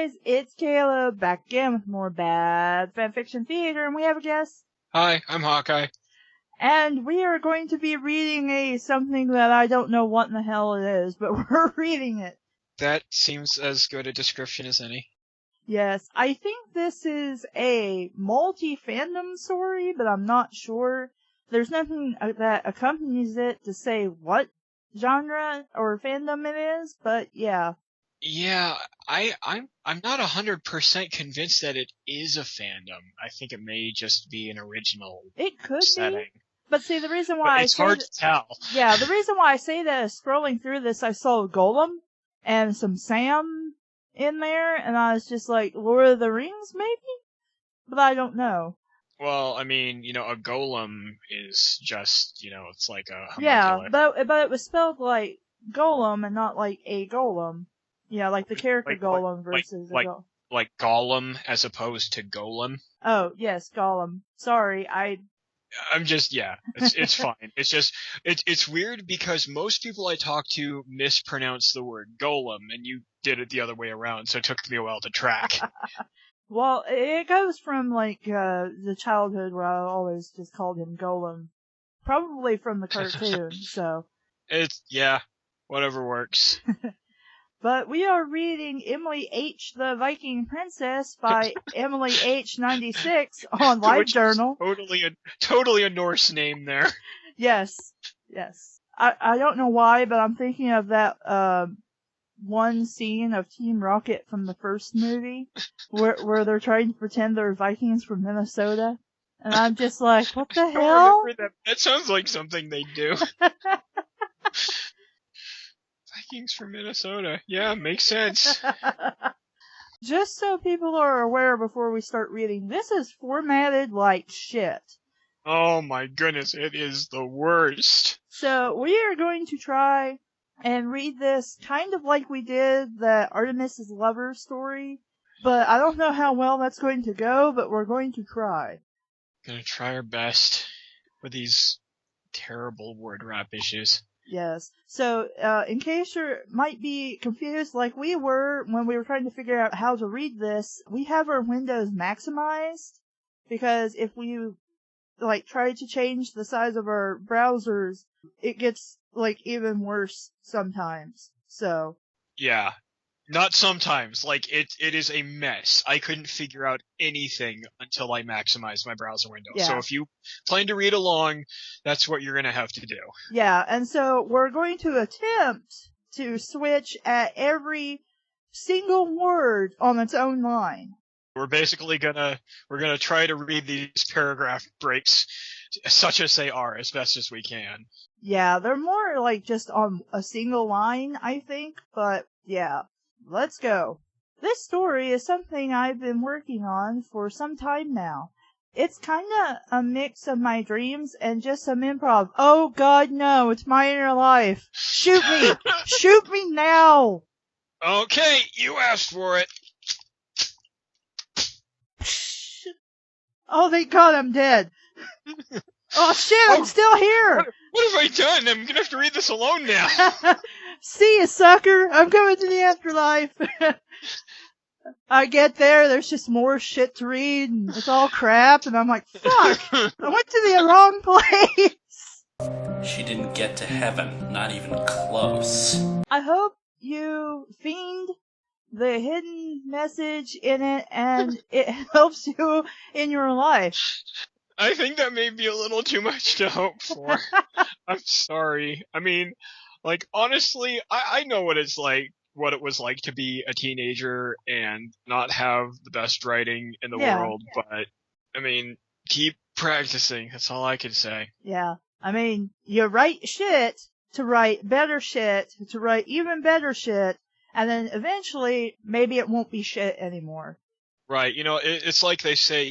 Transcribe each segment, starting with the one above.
guys, it's Caleb, back again with more bad fanfiction theater, and we have a guest. Hi, I'm Hawkeye. And we are going to be reading something that I don't know what in the hell it is, but we're reading it. That seems as good a description as any. Yes, I think this is a multi-fandom story, but I'm not sure. There's nothing that accompanies it to say what genre or fandom it is, but yeah. Yeah, I'm not 100% convinced that it is a fandom. I think it may just be an original It could setting. be. But see, the reason why it's hard to tell. Yeah, the reason why I say that is scrolling through this, I saw Golem and some Sam in there, and I was just like, Lord of the Rings, maybe? But I don't know. Well, I mean, a golem is just, it's like a Yeah, homunculus. but it was spelled like Golem and not like a Golem. Yeah, like the character Golem versus a Golem. Like Gollum as opposed to Golem. Oh, yes, Golem. Sorry, I'm just, yeah, it's fine. It's just, it's weird because most people I talk to mispronounce the word golem, and you did it the other way around, so it took me a while to track. Well, it goes from, the childhood where I always just called him Golem. Probably from the cartoon, so. Yeah, whatever works. But we are reading Emily H. the Viking Princess by Emily H. 96 on LiveJournal. Totally a Norse name there. Yes. I don't know why, but I'm thinking of that, one scene of Team Rocket from the first movie, where they're trying to pretend they're Vikings from Minnesota. And I'm just like, what the hell? That sounds like something they do. Vikings from Minnesota. Yeah, makes sense. Just so people are aware before we start reading, this is formatted like shit. Oh my goodness, it is the worst. So we are going to try and read this kind of like we did the Artemis's Lover story, but I don't know how well that's going to go, but we're going to try. Gonna try our best with these terrible word wrap issues. Yes. So, in case you might be confused like we were when we were trying to figure out how to read this, we have our windows maximized, because if we, try to change the size of our browsers, it gets, even worse sometimes. So. Yeah. Not sometimes. It is a mess. I couldn't figure out anything until I maximized my browser window. Yeah. So if you plan to read along, that's what you're gonna have to do. Yeah, and so we're going to attempt to switch at every single word on its own line. We're basically gonna try to read these paragraph breaks, such as they are, as best as we can. Yeah, they're more just on a single line, I think, but yeah. Let's go. This story is something I've been working on for some time now. It's kinda a mix of my dreams and just some improv. Oh god, no, it's my inner life. Shoot me! Shoot me now! Okay, you asked for it. Oh, thank god I'm dead. Oh shit, I'm still here! What have I done? I'm gonna have to read this alone now. See ya, sucker! I'm coming to the afterlife! I get there's just more shit to read, and it's all crap, and I'm like, fuck! I went to the wrong place! She didn't get to heaven, not even close. I hope you find the hidden message in it, and it helps you in your life. I think that may be a little too much to hope for. I'm sorry. I mean, honestly, I know what it was like to be a teenager and not have the best writing in the world, but, I mean, keep practicing. That's all I can say. Yeah. I mean, you write shit to write better shit, to write even better shit, and then eventually, maybe it won't be shit anymore. Right. It's like they say,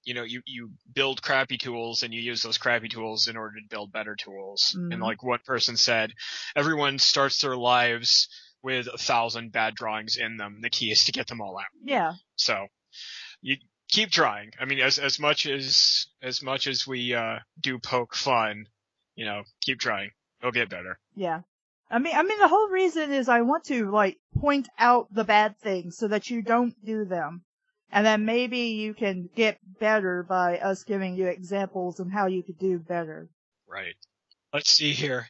you build crappy tools and you use those crappy tools in order to build better tools. Mm-hmm. And one person said, everyone starts their lives with 1,000 bad drawings in them. The key is to get them all out. Yeah. So you keep trying. I mean, as much as we do poke fun, keep trying. It'll get better. Yeah. I mean, the whole reason is I want to, point out the bad things so that you don't do them. And then maybe you can get better by us giving you examples of how you could do better. Right. Let's see here.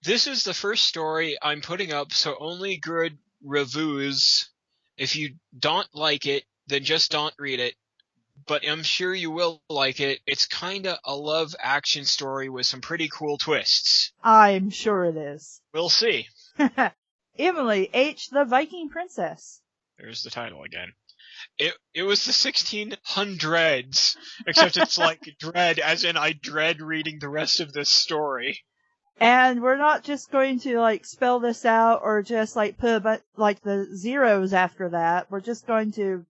This is the first story I'm putting up, so only good reviews. If you don't like it, then just don't read it. But I'm sure you will like it. It's kinda a love action story with some pretty cool twists. I'm sure it is. We'll see. Emily H. the Viking Princess. There's the title again. It was the 1600s, except it's like dread, as in I dread reading the rest of this story. And we're not just going to like spell this out or just like put like the zeros after that. We're just going to,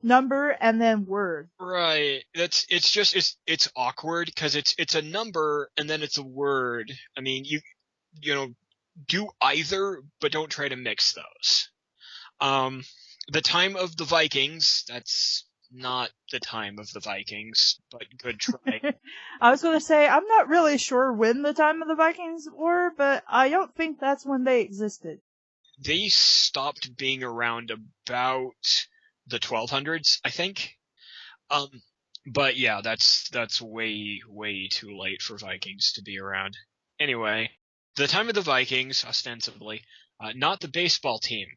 number and then word. Right. It's awkward because it's a number and then it's a word. I mean, you do either, but don't try to mix those. The time of the Vikings, that's not the time of the Vikings, but good try. I was going to say, I'm not really sure when the time of the Vikings were, but I don't think that's when they existed. They stopped being around about the 1200s, I think. But yeah, that's way, way too late for Vikings to be around. Anyway, the time of the Vikings, ostensibly, not the baseball team.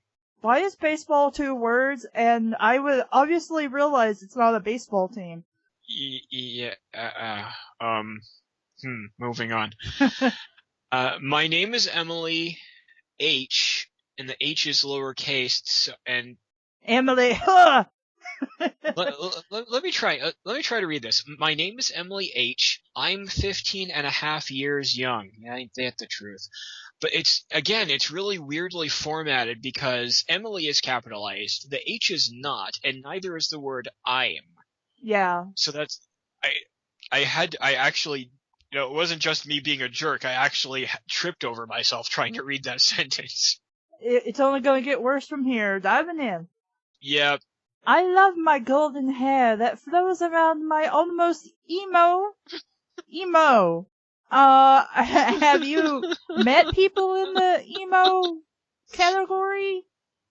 Why is baseball 2 words? And I would obviously realize it's not a baseball team. Moving on. My name is Emily H, and the H is lowercase, and Emily, let me try to read this. My name is Emily H. I'm 15 and a half years young. Yeah, ain't that the truth? But it's really weirdly formatted because Emily is capitalized, the H is not, and neither is the word I'm. Yeah. So that's, I actually, it wasn't just me being a jerk, I actually tripped over myself trying to read that sentence. It's only going to get worse from here. Diving in. Yeah. I love my golden hair that flows around my almost emo. Have you met people in the emo category?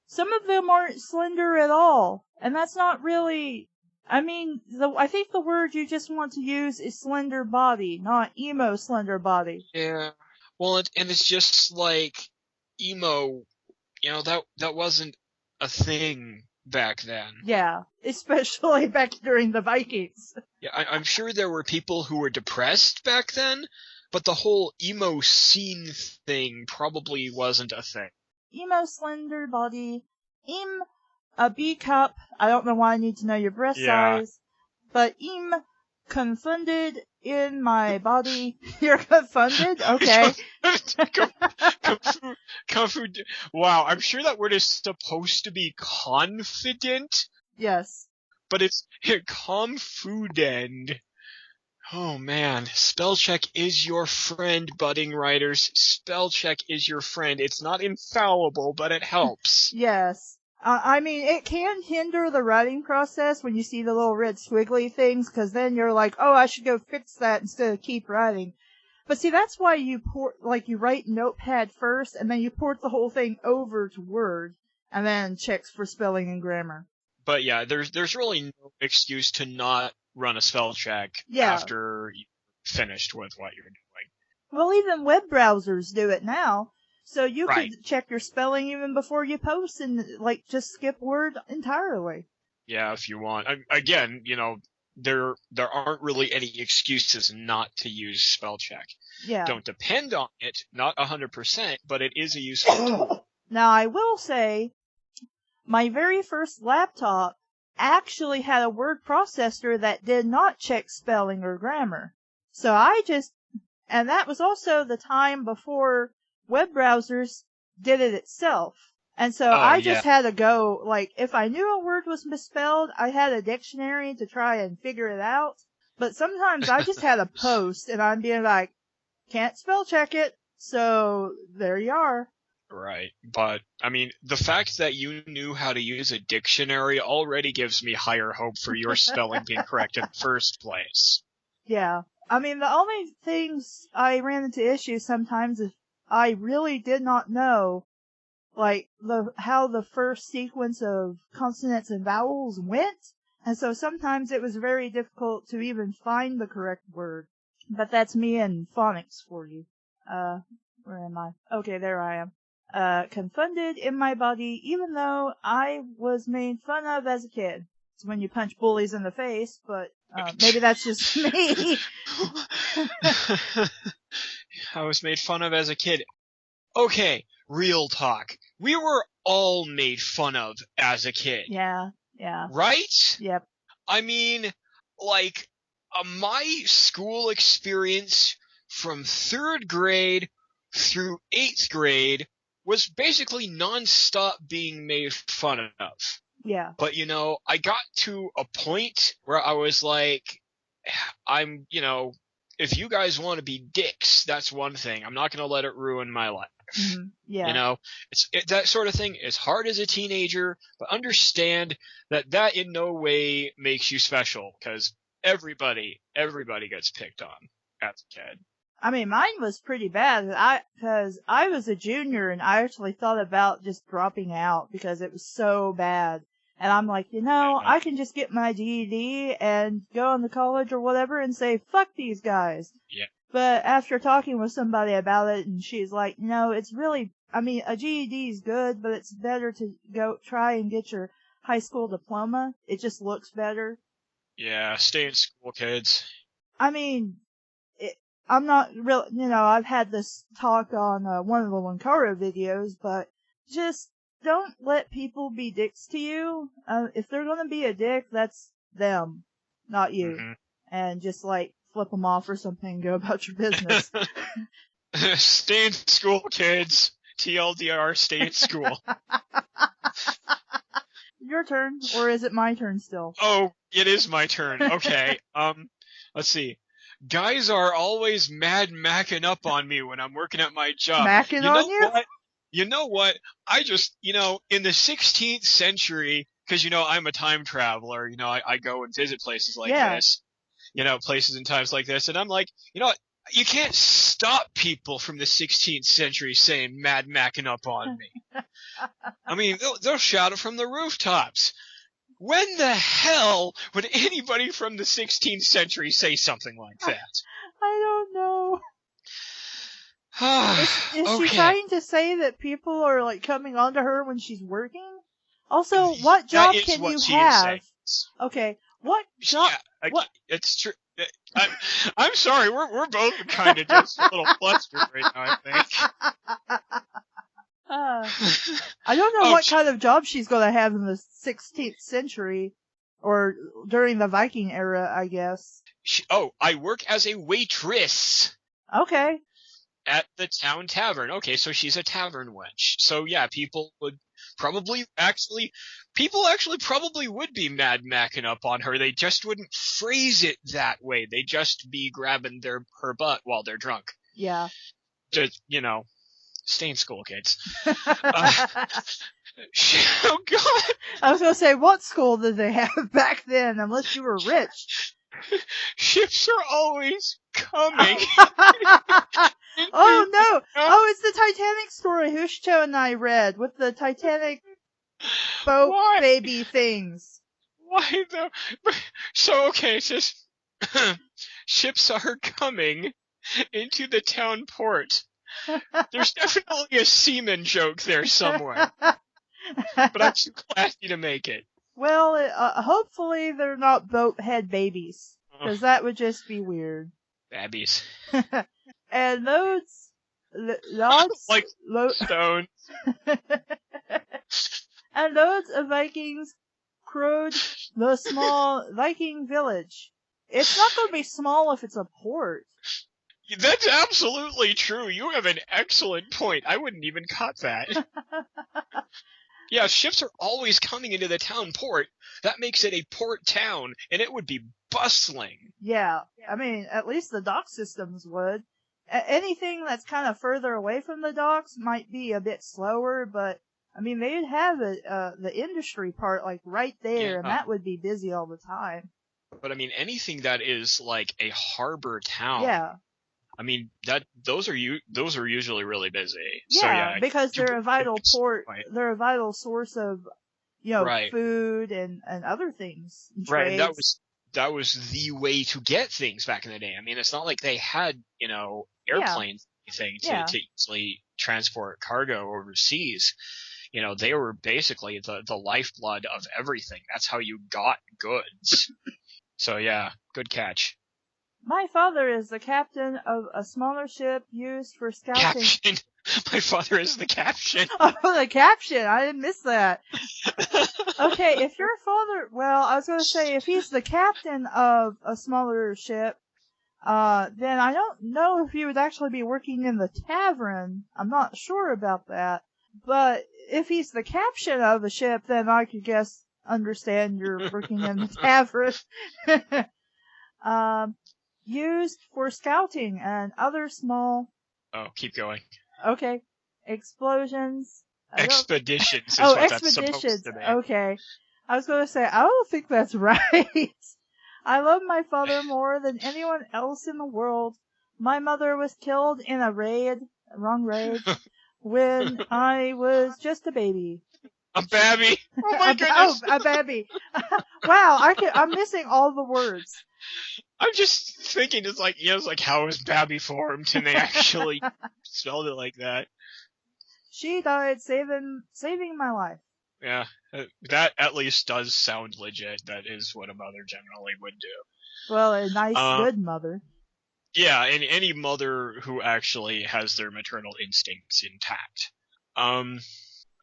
Some of them aren't slender at all. And that's not really, I think the word you just want to use is slender body, not emo slender body. Yeah. Well, and it's just like, emo, that wasn't a thing back then. Yeah, especially back during the Vikings. Yeah, I'm sure there were people who were depressed back then, but the whole emo scene thing probably wasn't a thing. Emo slender body, a B cup. I don't know why I need to know your breast size, but confounded in my body. You're confounded? Okay. Wow, I'm sure that word is supposed to be confident. Yes. But it's confudend. Oh man, spell check is your friend, budding writers. Spell check is your friend. It's not infallible, but it helps. Yes. It can hinder the writing process when you see the little red squiggly things, because then you're like, oh, I should go fix that instead of keep writing. But see, that's why you you write Notepad first, and then you port the whole thing over to Word, and then checks for spelling and grammar. But yeah, there's really no excuse to not run a spell check after you're finished with what you're doing. Well, even web browsers do it now. So you could check your spelling even before you post and just skip Word entirely. Yeah, if you want. Again, there aren't really any excuses not to use spell check. Yeah. Don't depend on it, not 100%, but it is a useful tool. Now, I will say, my very first laptop actually had a word processor that did not check spelling or grammar. So and that was also the time before web browsers did it itself. And so I just had to go, if I knew a word was misspelled, I had a dictionary to try and figure it out. But sometimes I just had a post and I'd be like, can't spell check it. So there you are. Right. But, the fact that you knew how to use a dictionary already gives me higher hope for your spelling being correct in the first place. Yeah. The only things I ran into issues sometimes is I really did not know, like how the first sequence of consonants and vowels went, and so sometimes it was very difficult to even find the correct word. But that's me and phonics for you. Where am I? Okay, there I am. Confounded in my body, even though I was made fun of as a kid. It's when you punch bullies in the face, but maybe that's just me. I was made fun of as a kid. Okay, real talk. We were all made fun of as a kid. Yeah. Right? Yep. I mean, like, my school experience from 3rd grade through 8th grade was basically non-stop being made fun of. Yeah. But, I got to a point where I was like, if you guys want to be dicks, that's one thing. I'm not going to let it ruin my life. Mm-hmm. Yeah. That sort of thing is hard as a teenager, but understand that in no way makes you special, because everybody gets picked on as a kid. I mean, mine was pretty bad, because I was a junior and I actually thought about just dropping out because it was so bad. And I'm like, I can just get my GED and go on to college or whatever and say, fuck these guys. Yeah. But after talking with somebody about it, and she's like, it's really, a GED is good, but it's better to go try and get your high school diploma. It just looks better. Yeah, stay in school, kids. I'm not real, I've had this talk on one of the Linkara videos, but just don't let people be dicks to you. If they're gonna be a dick, that's them, not you. Mm-hmm. And just flip them off or something and go about your business. Stay in school, kids. TLDR, stay in school. Your turn, or is it my turn still? Oh, it is my turn. Okay. Let's see. Guys are always macking up on me when I'm working at my job. Macking on you? What? You know what? I just, in the 16th century, because, I'm a time traveler, I go and visit places like this, places and times like this, and I'm like, what? You can't stop people from the 16th century saying macking up on me. I mean, they'll shout it from the rooftops. When the hell would anybody from the 16th century say something like that? I don't know. Is Okay. she trying to say that people are coming onto her when she's working? Also, what job can you have? Okay, what job? Yeah, it's true. I'm sorry, we're both kind of just a little flustered right now, I think. I don't know what kind of job she's gonna have in the 16th century, or during the Viking era, I guess. I work as a waitress. Okay. At the town tavern. Okay, so she's a tavern wench. So yeah, people actually would be macking up on her. They just wouldn't phrase it that way. They just be grabbing her butt while they're drunk. Yeah. Just, stay in school, kids. Oh god! I was gonna say, what school did they have back then, unless you were rich? Ships are always coming. Oh no! Oh, it's the Titanic story Hushcho and I read with the Titanic boat baby things. Why though? So okay, it says ships are coming into the town port. There's definitely a seaman joke there somewhere, but I'm too classy to make it. Well, hopefully they're not boat head babies, because that would just be weird. Babbies. And loads like stones. And loads of Vikings crowed the small Viking village. It's not going to be small if it's a port. That's absolutely true. You have an excellent point. I wouldn't even cut that. Yeah, ships are always coming into the town port. That makes it a port town, and it would be bustling. Yeah, at least the dock systems would. Anything that's kind of further away from the docks might be a bit slower, but they'd have the industry part right there, and that would be busy all the time. But anything that is like a harbor town. Yeah. I mean, those are usually really busy. Yeah, So yeah, because they're a vital port. Right. They're a vital source of, Right. food and other things. And Right, and trades. that was the way to get things back in the day. I mean, it's not like they had, airplanes or anything Yeah. to easily transport cargo overseas. They were basically the lifeblood of everything. That's how you got goods. So yeah, good catch. My father is the captain of a smaller ship used for scouting. Caption. My father is the caption. Oh, the caption! I didn't miss that. Okay, if your father, well, I was going to say, if he's the captain of a smaller ship, then I don't know if he would actually be working in the tavern. I'm not sure about that. But if he's the captain of a ship, then I could understand you're working in the tavern. Used for scouting and other small... Oh, keep going. Okay. Explosions. Expeditions is what expeditions. that's supposed to be. Okay. I was going to say, I don't think that's right. I love my father more than anyone else in the world. My mother was killed in a raid, when I was just a baby. A babby. Oh my goodness. A babby. Wow, I'm missing all the words. I'm just thinking, it's like, how is babby formed? And they actually spelled it like that. She died saving my life. Yeah, that at least does sound legit. That is what a mother generally would do. Well, a nice, good mother. Yeah, and any mother who actually has their maternal instincts intact.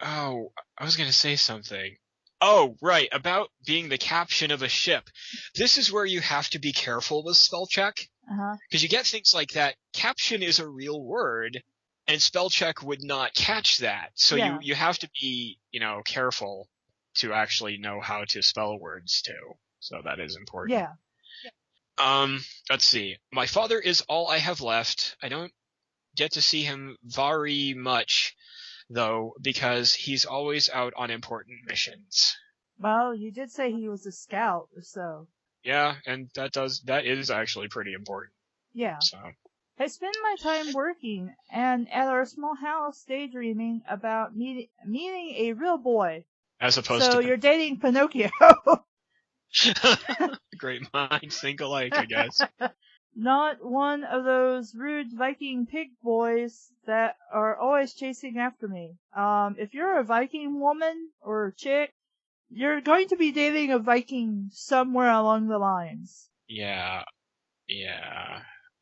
Oh, I was gonna say something. Oh, right, about being the caption of a ship. This is where you have to be careful with spell check. Uh-huh. Because you get things like that. Caption is a real word, and spell check would not catch that. So you have to be, careful to actually know how to spell words too. So that is important. Yeah. Let's see. My father is all I have left. I don't get to see him very much, though, because he's always out on important missions. Well, you did say he was a scout, so. Yeah, and that is actually pretty important. Yeah. So. I spend my time working and at our small house daydreaming about meeting a real boy. As opposed to... So you're dating Pinocchio. Great minds think alike, I guess. Not one of those rude Viking pig boys that are always chasing after me. If you're a Viking woman or chick, you're going to be dating a Viking somewhere along the lines. Yeah.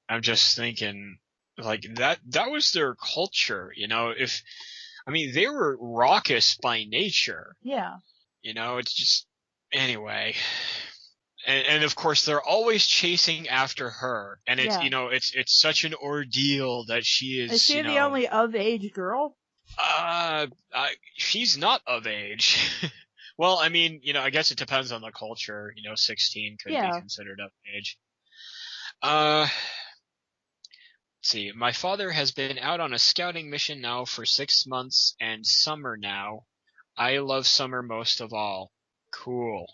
I'm just thinking, like, that was their culture, they were raucous by nature. Yeah. It's just, anyway. And of course, they're always chasing after her. And it's, it's such an ordeal that she is, Is she the only of-age girl? She's not of age. Well, I guess it depends on the culture. 16 could be considered of age. Let's see. My father has been out on a scouting mission now for 6 months and summer now. I love summer most of all. Cool.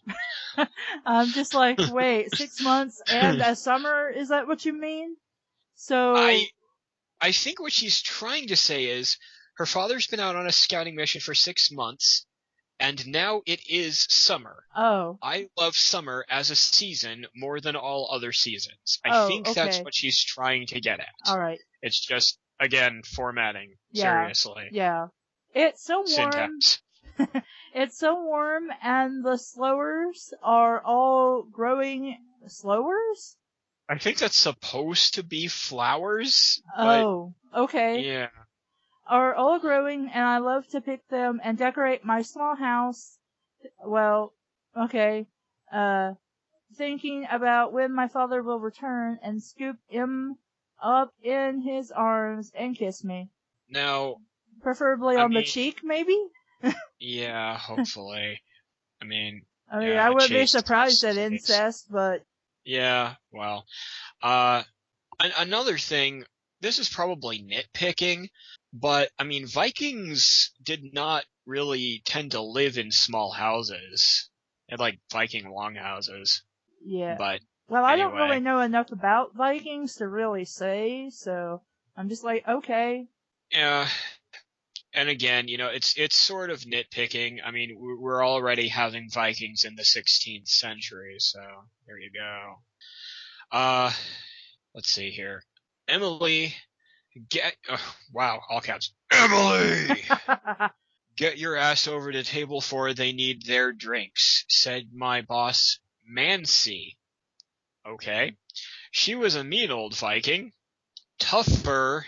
I'm just like, wait, 6 months and a summer? Is that what you mean? So I think what she's trying to say is her father's been out on a scouting mission for 6 months, and now it is summer. Oh. I love summer as a season more than all other seasons. I think that's what she's trying to get at. All right. It's just, again, formatting. Seriously. Yeah. It's so warm. Syntax. It's so warm, and the slowers are all growing. Slowers? I think that's supposed to be flowers. Oh, okay. Yeah. Are all growing, and I love to pick them and decorate my small house. Well, okay. Thinking about when my father will return and scoop him up in his arms and kiss me. Now, preferably on the cheek, maybe? Yeah, hopefully. I wouldn't be surprised at incest, but... Yeah, well. Another thing, this is probably nitpicking, but, Vikings did not really tend to live in small houses. They had, Viking longhouses. Yeah. But, Well, I don't really Anyway. know enough about Vikings to really say, so I'm just like, okay. Yeah. And again, it's sort of nitpicking. I mean, we're already having Vikings in the 16th century, so there you go. Let's see here. Emily, wow, all caps. Emily! Get your ass over to table 4, they need their drinks, said my boss, Mancy. Okay. She was a mean old Viking. Tougher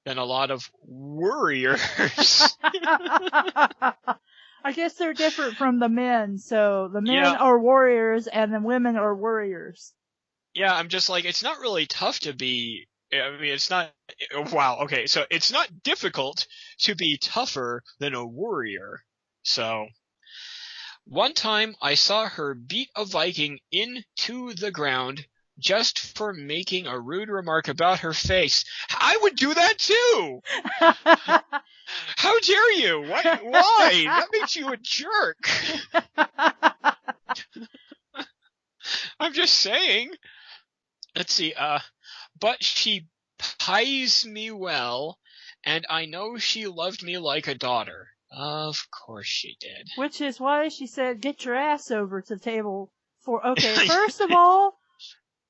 than a lot of warriors. I guess they're different from the men, so the men Yeah. are warriors and the women are warriors. Yeah, I'm just like, it's not really tough to be, I mean, it's not, wow, okay, so it's not difficult to be tougher than a warrior. So, one time I saw her beat a Viking into the ground just for making a rude remark about her face. I would do that too! How dare you? Why? That makes you a jerk. I'm just saying. Let's see, but she pies me well, and I know she loved me like a daughter. Of course she did. Which is why she said, get your ass over to table 4. Okay, first of all,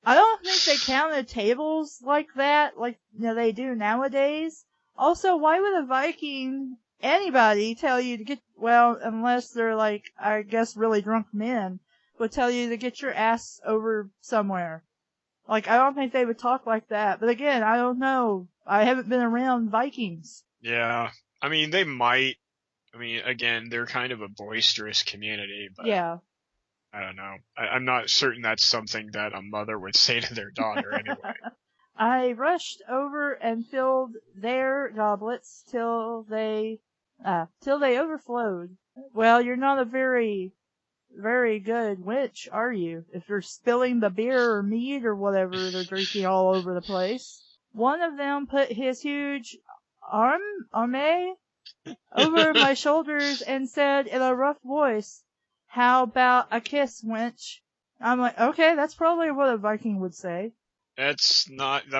I don't think they counted tables like that, like they do nowadays. Also, why would a Viking, anybody, tell you to get, well, unless they're like, I guess really drunk men, would tell you to get your ass over somewhere. Like, I don't think they would talk like that. But again, I don't know. I haven't been around Vikings. Yeah. I mean, they might. I mean, again, they're kind of a boisterous community, but Yeah. I don't know. I'm not certain that's something that a mother would say to their daughter anyway. I rushed over and filled their goblets till they overflowed. Well, you're not a very good witch, are you? If you're spilling the beer or mead or whatever they're drinking all over the place. One of them put his huge arm over my shoulders and said in a rough voice, how about a kiss, wench? I'm like, okay, that's probably what a Viking would say. That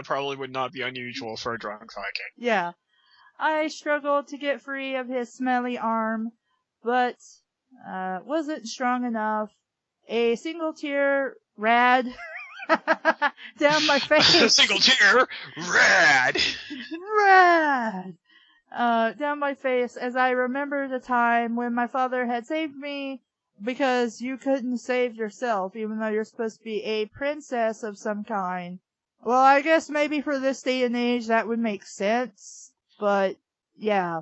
probably would not be unusual for a drunk Viking. Yeah. I struggled to get free of his smelly arm, but wasn't strong enough. A single tear down my face. A single tear? Rad! Rad! Down my face as I remembered the time when my father had saved me because you couldn't save yourself, even though you're supposed to be a princess of some kind. Well, I guess maybe for this day and age that would make sense, but yeah.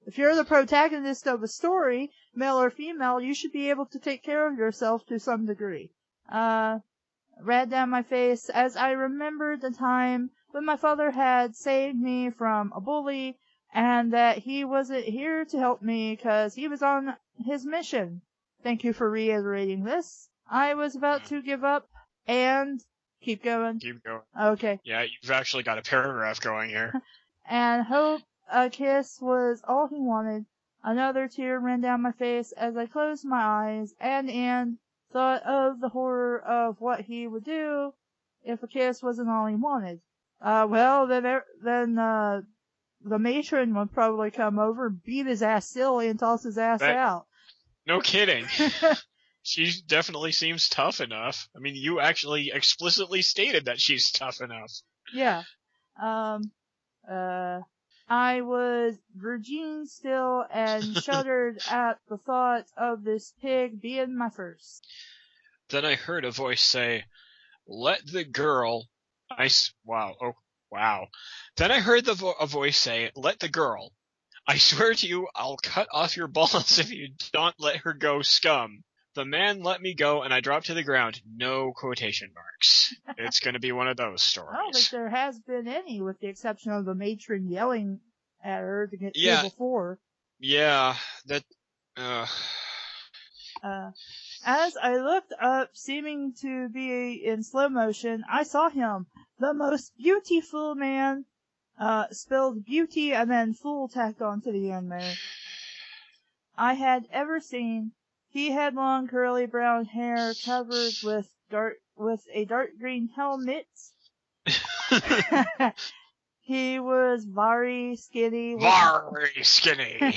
If you're the protagonist of a story, male or female, you should be able to take care of yourself to some degree. Ran down my face as I remembered the time when my father had saved me from a bully and that he wasn't here to help me because he was on his mission. Thank you for reiterating this. I was about to give up and keep going. Keep going. Okay. Yeah, you've actually got a paragraph going here. And hope a kiss was all he wanted. Another tear ran down my face as I closed my eyes and thought of the horror of what he would do if a kiss wasn't all he wanted. Well, then the matron would probably come over, beat his ass silly, and toss his ass out. No kidding. She definitely seems tough enough. I mean, you actually explicitly stated that she's tough enough. Yeah. I was virgin still and shuddered at the thought of this pig being my first. Then I heard a voice say, let the girl... Wow. Then I heard a voice say, let the girl. I swear to you, I'll cut off your balls if you don't let her go, scum. The man let me go and I dropped to the ground. No quotation marks. It's going to be one of those stories. I don't think there has been any, with the exception of the matron yelling at her to get Yeah. table 4. Yeah, that... As I looked up, seeming to be in slow motion, I saw him, the most beautiful man, spelled beauty and then fool tacked on to the end there, I had ever seen. He had long curly brown hair covered with with a dark green helmet. He was very skinny. Very skinny.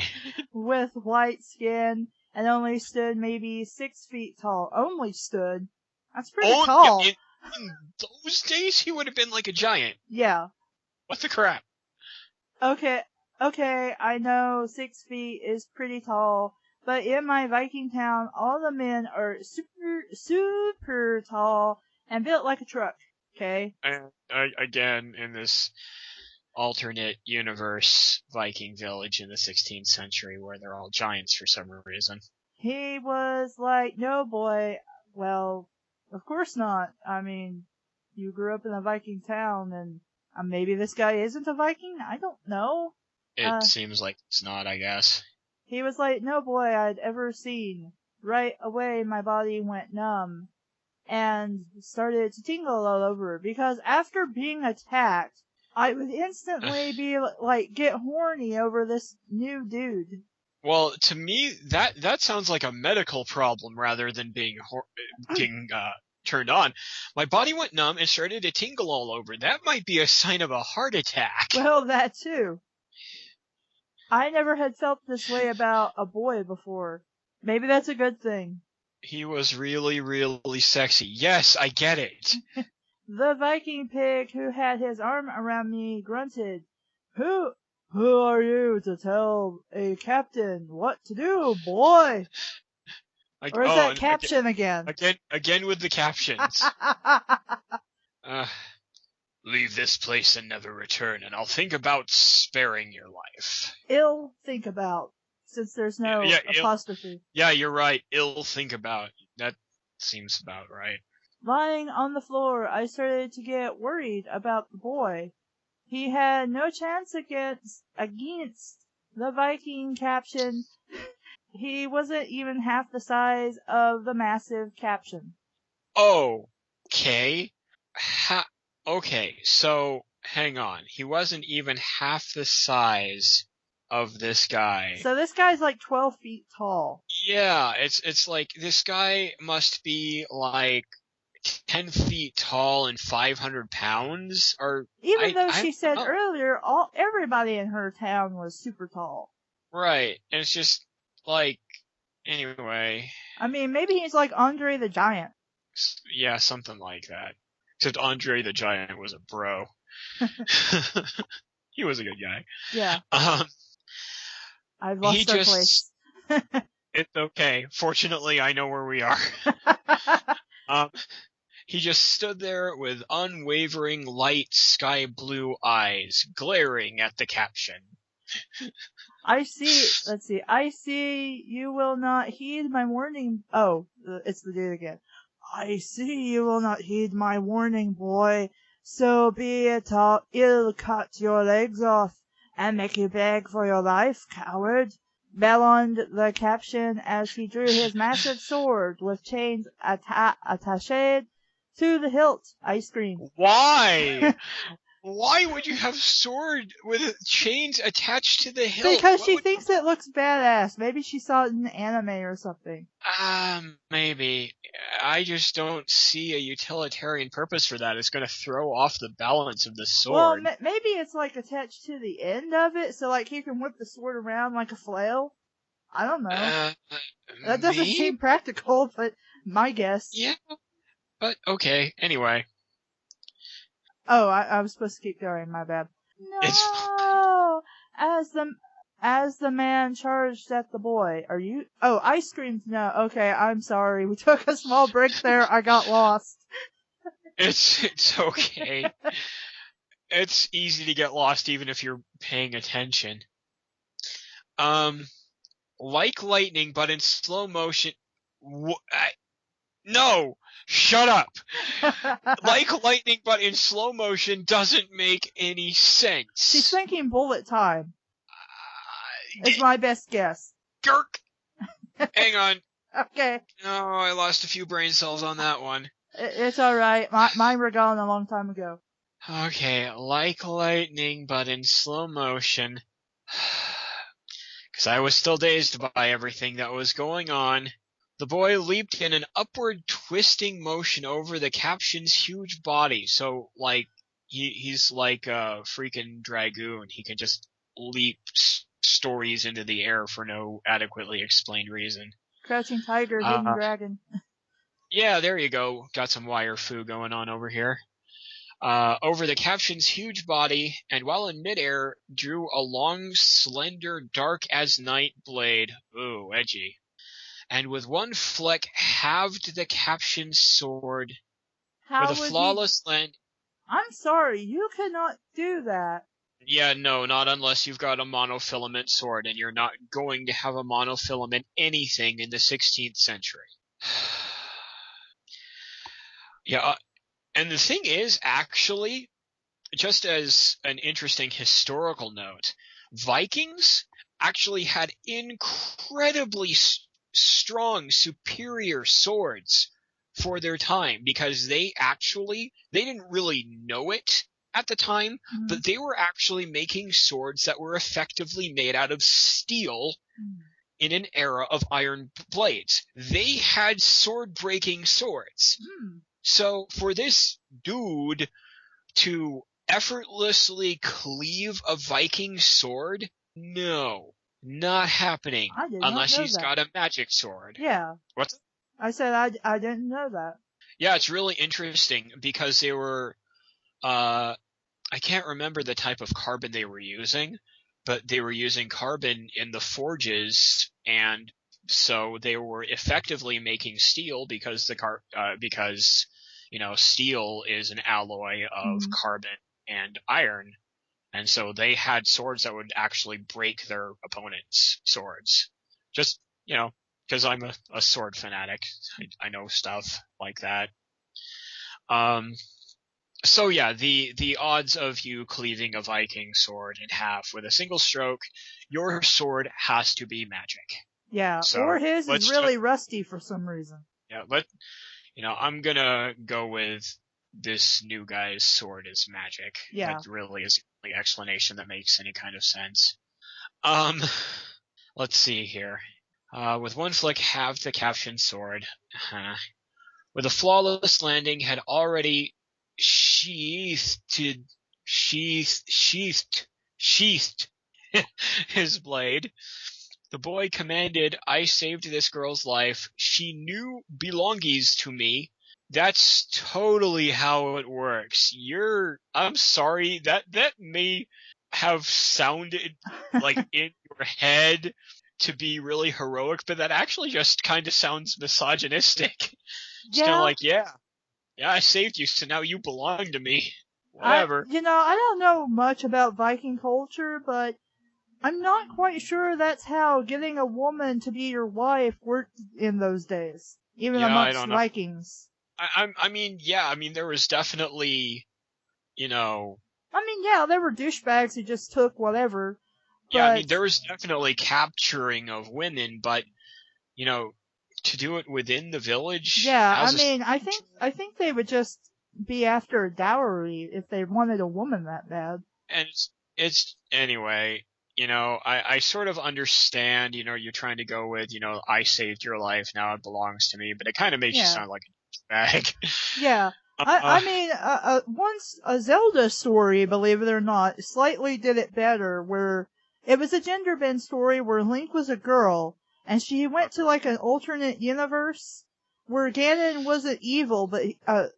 With white skin, and only stood maybe 6 feet tall. Only stood? That's pretty tall. In those days, he would have been like a giant. Yeah. What the crap? Okay, I know 6 feet is pretty tall, but in my Viking town, all the men are super tall and built like a truck, okay? And again, in this alternate universe Viking village in the 16th century where they're all giants for some reason. He was like, no boy, well, of course not. I mean, you grew up in a Viking town, and maybe this guy isn't a Viking? I don't know. It seems like it's not, I guess. He was like, no boy I'd ever seen. Right away, my body went numb and started to tingle all over, because after being attacked, I would instantly be like, get horny over this new dude. Well, to me, that sounds like a medical problem rather than being turned on. My body went numb and started to tingle all over. That might be a sign of a heart attack. Well, that too. I never had felt this way about a boy before. Maybe that's a good thing. He was really, really sexy. Yes, I get it. The Viking pig who had his arm around me grunted, Who are you to tell a captain what to do, boy? Or is that caption again? Again with the captions. Leave this place and never return, and I'll think about sparing your life. Ill think about, since there's no apostrophe. Yeah, you're right. Ill think about. That seems about right. Lying on the floor, I started to get worried about the boy. He had no chance against the Viking caption. He wasn't even half the size of the massive caption. Okay. Okay, so hang on. He wasn't even half the size of this guy. So this guy's like 12 feet tall. Yeah, it's like this guy must be like 10 feet tall and 500 pounds, or even though she said earlier, everybody in her town was super tall. Right, and it's just like, anyway. I mean, maybe he's like Andre the Giant. Yeah, something like that. Except Andre the Giant was a bro. He was a good guy. Yeah. I've lost our place. It's okay. Fortunately, I know where we are. He just stood there with unwavering light sky blue eyes, glaring at the caption. Let's see. I see you will not heed my warning. Oh, it's the dude again. I see you will not heed my warning, boy. So be it, I'll cut your legs off and make you beg for your life, coward. Bellowed the caption as he drew his massive sword with chains attached to the hilt. I screamed. Why? Why would you have a sword with chains attached to the hilt? Because she thinks it looks badass. Maybe she saw it in the anime or something. Maybe. I just don't see a utilitarian purpose for that. It's going to throw off the balance of the sword. Well, maybe it's like attached to the end of it, so like he can whip the sword around like a flail. I don't know. That doesn't seem practical, but my guess. Yeah, but okay. Anyway. Oh, I was supposed to keep going. My bad. No! As the man charged at the boy. Are you? Oh, I screamed no. Okay, I'm sorry. We took a small break there. I got lost. It's okay. It's easy to get lost even if you're paying attention. Like lightning, but in slow motion. No! Shut up! Like lightning, but in slow motion doesn't make any sense. She's thinking bullet time. It's my best guess. Gurk! Hang on. Okay. No, I lost a few brain cells on that one. It's alright. Mine were gone a long time ago. Okay, like lightning, but in slow motion. Because I was still dazed by everything that was going on. The boy leaped in an upward twisting motion over the caption's huge body. So, like, he's like a freaking dragoon. He can just leap stories into the air for no adequately explained reason. Crouching tiger, hidden dragon. Yeah, there you go. Got some wire foo going on over here. Over the caption's huge body, and while in midair, drew a long, slender, dark as night blade. Ooh, edgy. And with one flick, halved the caption's sword. How with a would flawless land. I'm sorry, you cannot do that. Yeah, no, not unless you've got a monofilament sword, and you're not going to have a monofilament anything in the 16th century. Yeah, and the thing is, actually, just as an interesting historical note, Vikings actually had incredibly strong, superior swords for their time, because they didn't really know it at the time, but they were actually making swords that were effectively made out of steel in an era of iron blades. They had sword-breaking swords. So for this dude to effortlessly cleave a Viking sword, no, not happening unless he's got a magic sword. Yeah. What's? I said I didn't know that. Yeah, it's really interesting because they were, I can't remember the type of carbon they were using, but they were using carbon in the forges, and so they were effectively making steel because because steel is an alloy of carbon and iron, and so they had swords that would actually break their opponent's swords. Just because I'm a sword fanatic, I know stuff like that. So yeah, the odds of you cleaving a Viking sword in half with a single stroke, your sword has to be magic. Yeah, so or his is really rusty for some reason. Yeah, I'm gonna go with this new guy's sword is magic. Yeah. That really is the only explanation that makes any kind of sense. Let's see here. With one flick, halved the captioned sword. With a flawless landing, had already sheathed his blade. The boy commanded, "I saved this girl's life. She knew belongies to me." That's totally how it works. I'm sorry, that may have sounded like in your head to be really heroic, but that actually just kind of sounds misogynistic. It's kind of like, yeah, I saved you, so now you belong to me. Whatever. I don't know much about Viking culture, but I'm not quite sure that's how getting a woman to be your wife worked in those days, even amongst Vikings. I mean, there was definitely, there were douchebags who just took whatever. Yeah, I mean, there was definitely capturing of women, but, to do it within the village. Yeah, I think they would just be after a dowry if they wanted a woman that bad. And it's anyway, I sort of understand, you're trying to go with, I saved your life, now it belongs to me, but it kind of makes you sound like a bag. Yeah. Once a Zelda story, believe it or not, slightly did it better, where it was a gender bend story where Link was a girl, and she went to like an alternate universe where Ganon wasn't evil, but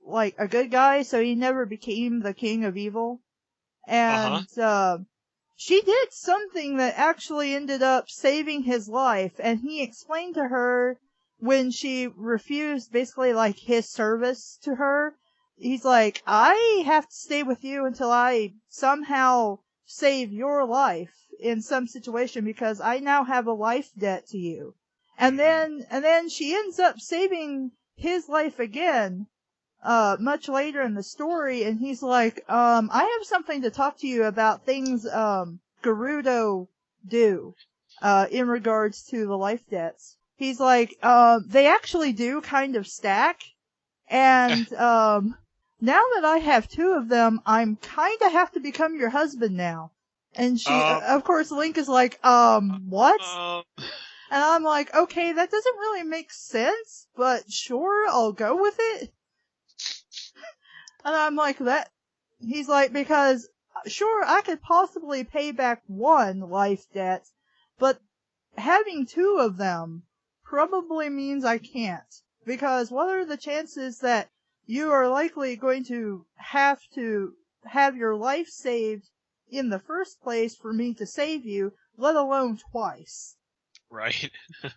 like a good guy, so he never became the king of evil. And she did something that actually ended up saving his life, and he explained to her when she refused basically like his service to her. He's like, I have to stay with you until I somehow save your life in some situation because I now have a life debt to you. And then she ends up saving his life again, much later in the story, and he's like, I have something to talk to you about things, Gerudo do, in regards to the life debts. He's like, they actually do kind of stack, and, now that I have two of them, I'm kinda have to become your husband now. And she, of course, Link is like, what? And I'm like, okay, that doesn't really make sense, but sure, I'll go with it. And I'm like, that, he's like, because, sure, I could possibly pay back one life debt, but having two of them probably means I can't. Because what are the chances that you are likely going to have your life saved in the first place for me to save you, let alone twice? Right. But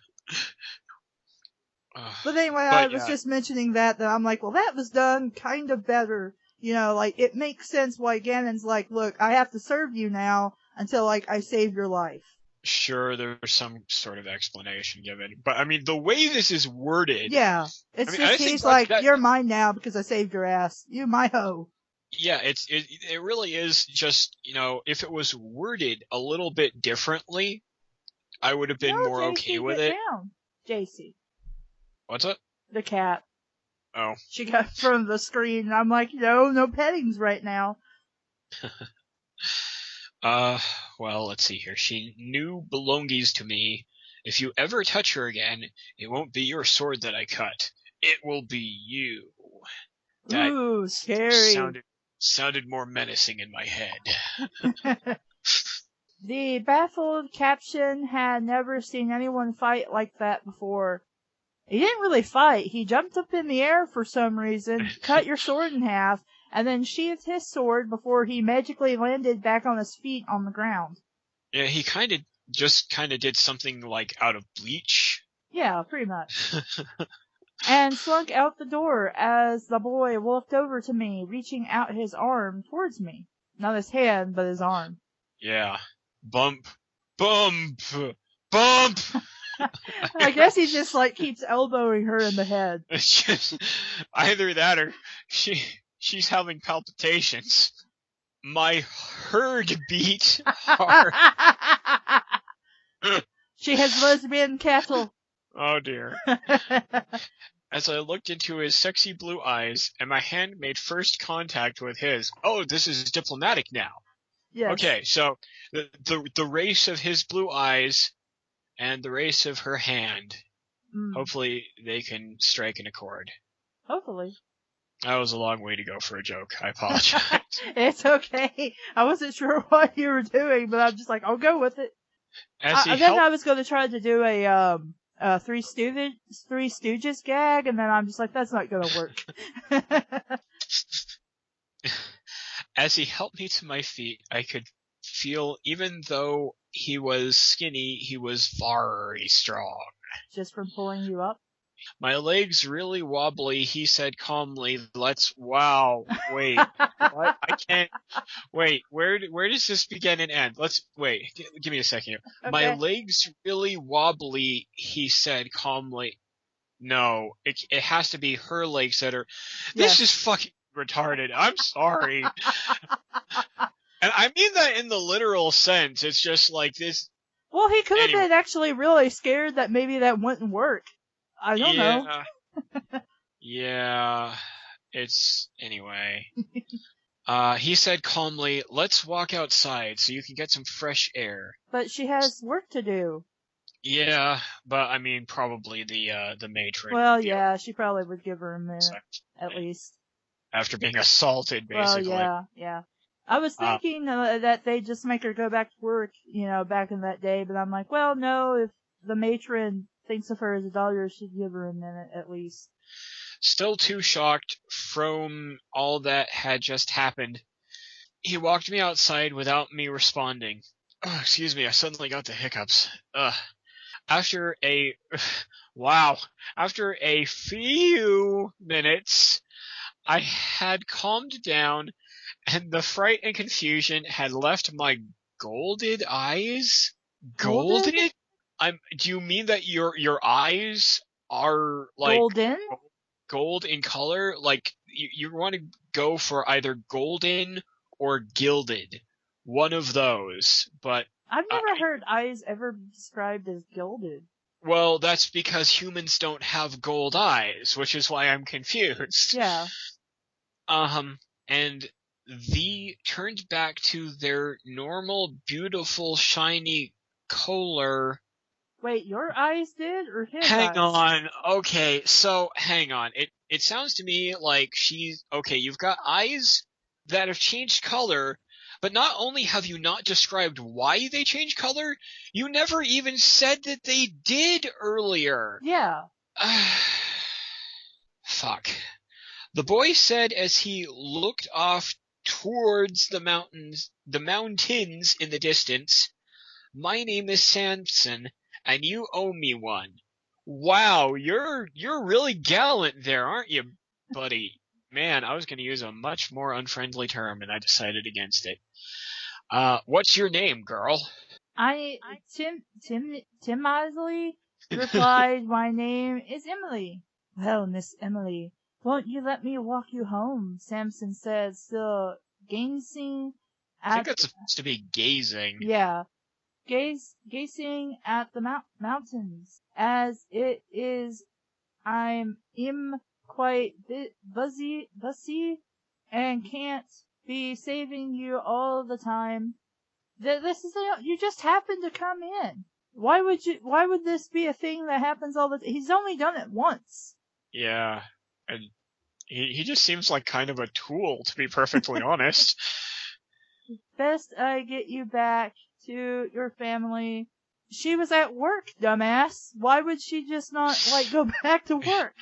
anyway, I But was yeah, just mentioning that I'm like, well, that was done kind of better. You know, like, it makes sense why Ganon's like, look, I have to serve you now until, like, I save your life. sure, there's some sort of explanation given. But, I mean, the way this is worded... Yeah. It's I mean, I just, think he's like, that you're mine now because I saved your ass. You my hoe. yeah, it really is just, you know, if it was worded a little bit differently, I would have No, been more okay JC, with get it. down. JC. What's it? The cat. Oh. She got from the screen, and I'm like, no pettings right now. Well, let's see here. She knew belongies to me. If you ever touch her again, it won't be your sword that I cut. It will be you. That Ooh, scary. sounded more menacing in my head. The baffled caption had never seen anyone fight like that before. He didn't really fight. He jumped up in the air for some reason, cut your sword in half, and then sheathed his sword before he magically landed back on his feet on the ground. Yeah, he kind of did something like out of Bleach. Yeah, pretty much. And slunk out the door as the boy wolfed over to me, reaching out his arm towards me. Not his hand, but his arm. Yeah. Bump. Bump. Bump! I guess he just, like, keeps elbowing her in the head. It's just either that or she's having palpitations. My heart beat hard. She has lesbian cattle. Oh dear. As I looked into his sexy blue eyes, and my hand made first contact with his. Oh, this is diplomatic now. Yes. Okay, so the race of his blue eyes and the race of her hand. Hopefully they can strike an accord. Hopefully. That was a long way to go for a joke. I apologize. It's okay. I wasn't sure what you were doing, but I'm just like, I'll go with it. I was going to try to do a Three Stooges gag, and then I'm just like, that's not going to work. As he helped me to my feet, I could feel, even though he was skinny, he was very strong. Just from pulling you up? My legs really wobbly, he said calmly, wow, wait, what? I can't, wait, where does this begin and end? Wait, give me a second here. Okay. My legs really wobbly, he said calmly. No, it has to be her legs that are, this is fucking retarded, I'm sorry. And I mean that in the literal sense, it's just like this. Well, he could have been actually really scared that maybe that wouldn't work. I don't know. Yeah, anyway. He said calmly, let's walk outside so you can get some fresh air. But she has work to do. Yeah, but I mean, probably the matron. Well, yeah, she probably would give her a minute, at least. After being assaulted, basically. Well, yeah. I was thinking that they'd just make her go back to work, back in that day, but I'm like, well, no, if the matron thinks of her as a daughter, she'd give her a minute, at least. Still too shocked from all that had just happened, he walked me outside without me responding. Oh, excuse me, I suddenly got the hiccups. After a few minutes, I had calmed down, and the fright and confusion had left my golded eyes. Golded? Do you mean that your eyes are like golden? Gold in color? Like you want to go for either golden or gilded, one of those. But I've never heard eyes ever described as gilded. Well, that's because humans don't have gold eyes, which is why I'm confused. Yeah. And they turned back to their normal, beautiful, shiny color. Wait, your eyes did or his Hang eyes? on. Okay, so hang on. It sounds to me like you've got eyes that have changed color, but not only have you not described why they changed color, you never even said that they did earlier. Yeah. Fuck. The boy said as he looked off towards the mountains in the distance, "My name is Samson, and you owe me one." Wow, you're really gallant there, aren't you, buddy? Man, I was going to use a much more unfriendly term, and I decided against it. What's your name, girl? Tim Isley replied, "My name is Emily." "Well, Miss Emily, won't you let me walk you home?" Samson said, still gazing I think at, that's supposed to be gazing. yeah, gazing at the mountains. "As it is, I'm quite busy, and can't be saving you all the time. This is you just happened to come in. Why would this be a thing that happens all the time? He's only done it once." Yeah, and he just seems like kind of a tool, to be perfectly honest. "Best I get you back to your family." She was at work, dumbass. Why would she just not, go back to work?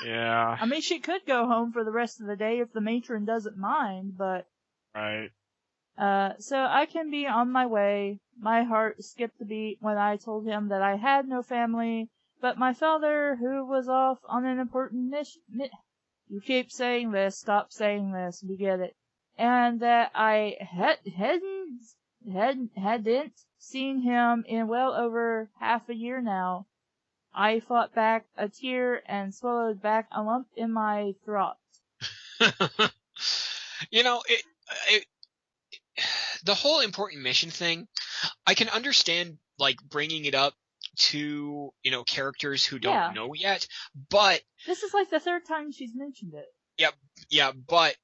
Yeah. I mean, she could go home for the rest of the day if the matron doesn't mind, but... Right. So I can be on my way. My heart skipped a beat when I told him that I had no family, but my father, who was off on an important mission... You keep saying this, stop saying this, we get it. And that I hadn't seen him in well over half a year now. I fought back a tear and swallowed back a lump in my throat. You know, the whole important mission thing, I can understand, bringing it up to, characters who don't know yet, but... This is the third time she's mentioned it. Yeah, but,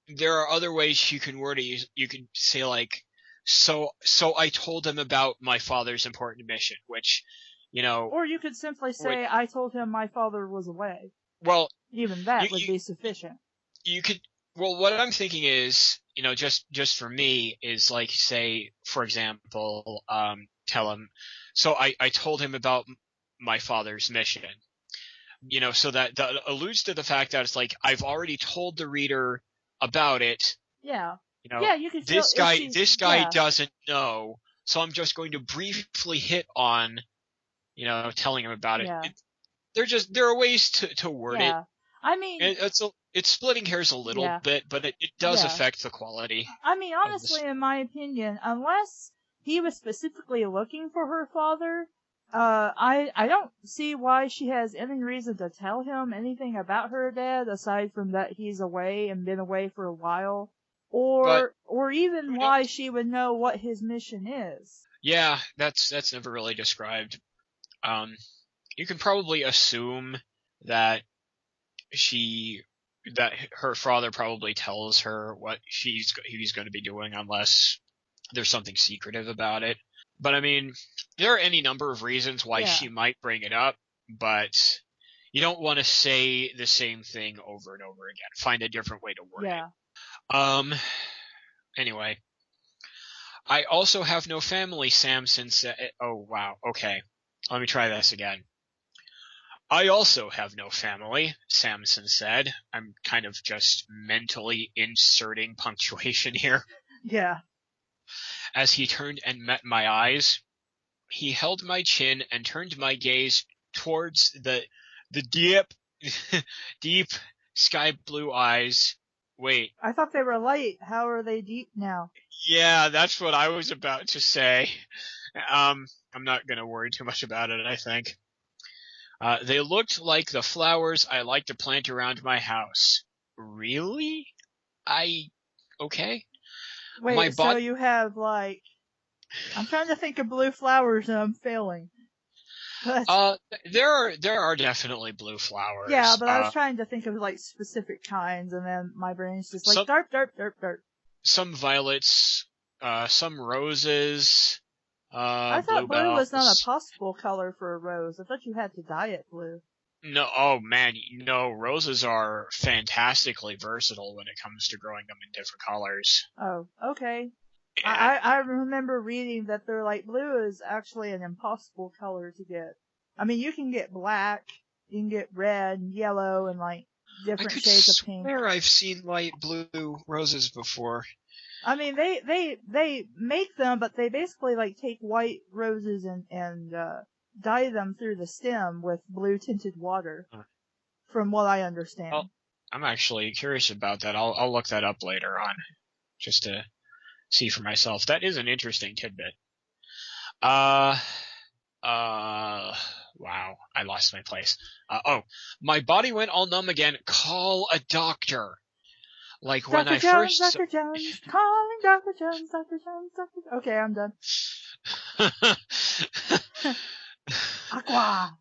there are other ways you can word it. You can say, so I told him about my father's important mission, which, Or you could simply say, I told him my father was away. Well... Even that would be sufficient. You could... Well, what I'm thinking is, just for me, is say, for example, tell him, so I told him about my father's mission. So that alludes to the fact that it's I've already told the reader about it. Yeah. Yeah, you can this guy doesn't know, so I'm just going to briefly hit on, telling him about it. There are ways to word it. I mean, it's splitting hairs a little bit, but it does affect the quality. I mean, honestly, in my opinion, unless he was specifically looking for her father, I don't see why she has any reason to tell him anything about her dad, aside from that he's away and been away for a while, or even why she would know what his mission is. Yeah, that's never really described. You can probably assume that her father probably tells her what he's going to be doing, unless there's something secretive about it. But I mean, there are any number of reasons why she might bring it up, but you don't want to say the same thing over and over again. Find a different way to word it. Anyway. I also have no family, Samson said. Oh, wow. Okay. Let me try this again. I also have no family, Samson said. I'm kind of just mentally inserting punctuation here. Yeah. As he turned and met my eyes, he held my chin and turned my gaze towards the deep sky blue eyes. Wait. I thought they were light. How are they deep now? Yeah, that's what I was about to say. I'm not gonna worry too much about it, I think. They looked like the flowers I like to plant around my house. Really? Okay. Wait, so you have I'm trying to think of blue flowers and I'm failing. But... there are definitely blue flowers. Yeah, but I was trying to think of specific kinds, and then my brain's just dark. Some violets, some roses, I thought blue was not a bluebells. possible color for a rose. I thought you had to dye it blue. No, oh man, roses are fantastically versatile when it comes to growing them in different colors. Oh, okay. And I remember reading that they're like blue is actually an impossible color to get. I mean, you can get black, you can get red and yellow and like I different could shades of pink. swear I've seen light blue roses before. I mean, they make them, but they basically like take white roses and dye them through the stem with blue tinted water, from what I understand. Well, I'm actually curious about that. I'll look that up later on, just to see for myself. That is an interesting tidbit. Wow, I lost my place. My body went all numb again. Call a doctor. Like when Dr. I Jones, first. Dr. Jones, calling Dr. Jones, Dr. Jones, Dr. Okay, I'm done. Aqua.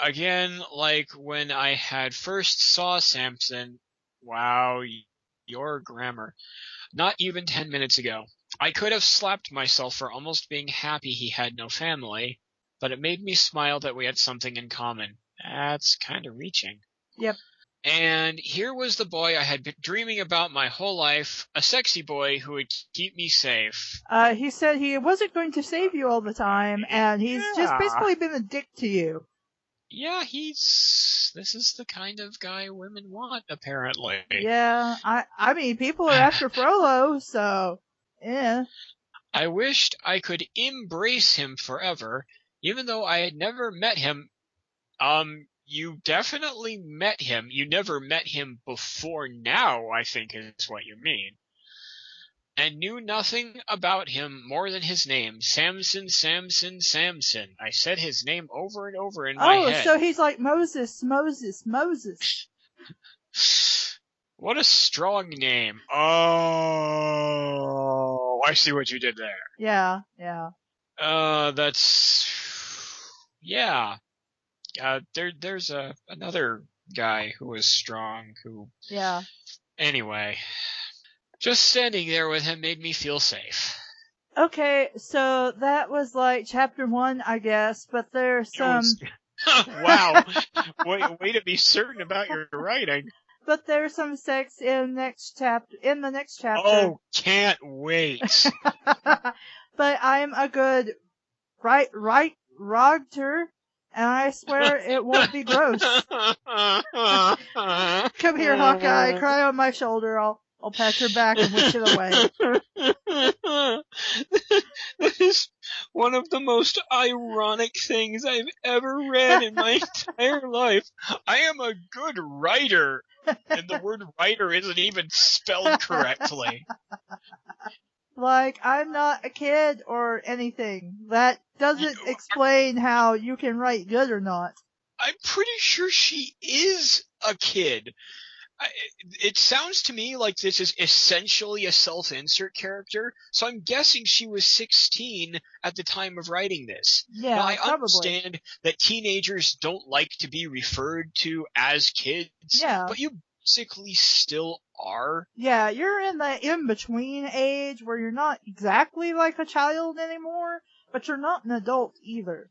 Again, like when I had first saw Samson. Wow, your grammar. Not even 10 minutes ago. I could have slapped myself for almost being happy he had no family, but it made me smile that we had something in common. That's kind of reaching. Yep. And here was the boy I had been dreaming about my whole life, a sexy boy who would keep me safe. He said he wasn't going to save you all the time, and he's just basically been a dick to you. Yeah, this is the kind of guy women want, apparently. Yeah, I mean, people are after Frollo, so, yeah. I wished I could embrace him forever, even though I had never met him. You definitely met him. You never met him before now, I think is what you mean. And knew nothing about him more than his name. Samson, Samson, Samson. I said his name over and over in my head. Oh, so he's like Moses. What a strong name. Oh, I see what you did there. Yeah. Yeah. There's another guy who was strong who. Yeah. Anyway, just standing there with him made me feel safe. Okay, so that was like chapter 1, I guess, but there's some. Wow. Way to be certain about your writing. But there's some sex in the next chapter. Oh, can't wait. But I'm a good writer, and I swear it won't be gross. Come here, Hawkeye, cry on my shoulder. I'll pat your back and wish it away. That is one of the most ironic things I've ever read in my entire life. I am a good writer, and the word writer isn't even spelled correctly. Like, I'm not a kid or anything. That doesn't explain how you can write good or not. I'm pretty sure she is a kid. It sounds to me like this is essentially a self-insert character, so I'm guessing she was 16 at the time of writing this. Yeah, now, I probably. understand that teenagers don't like to be referred to as kids, yeah. But you basically still are. Yeah, you're in the in-between age where you're not exactly like a child anymore, but you're not an adult either.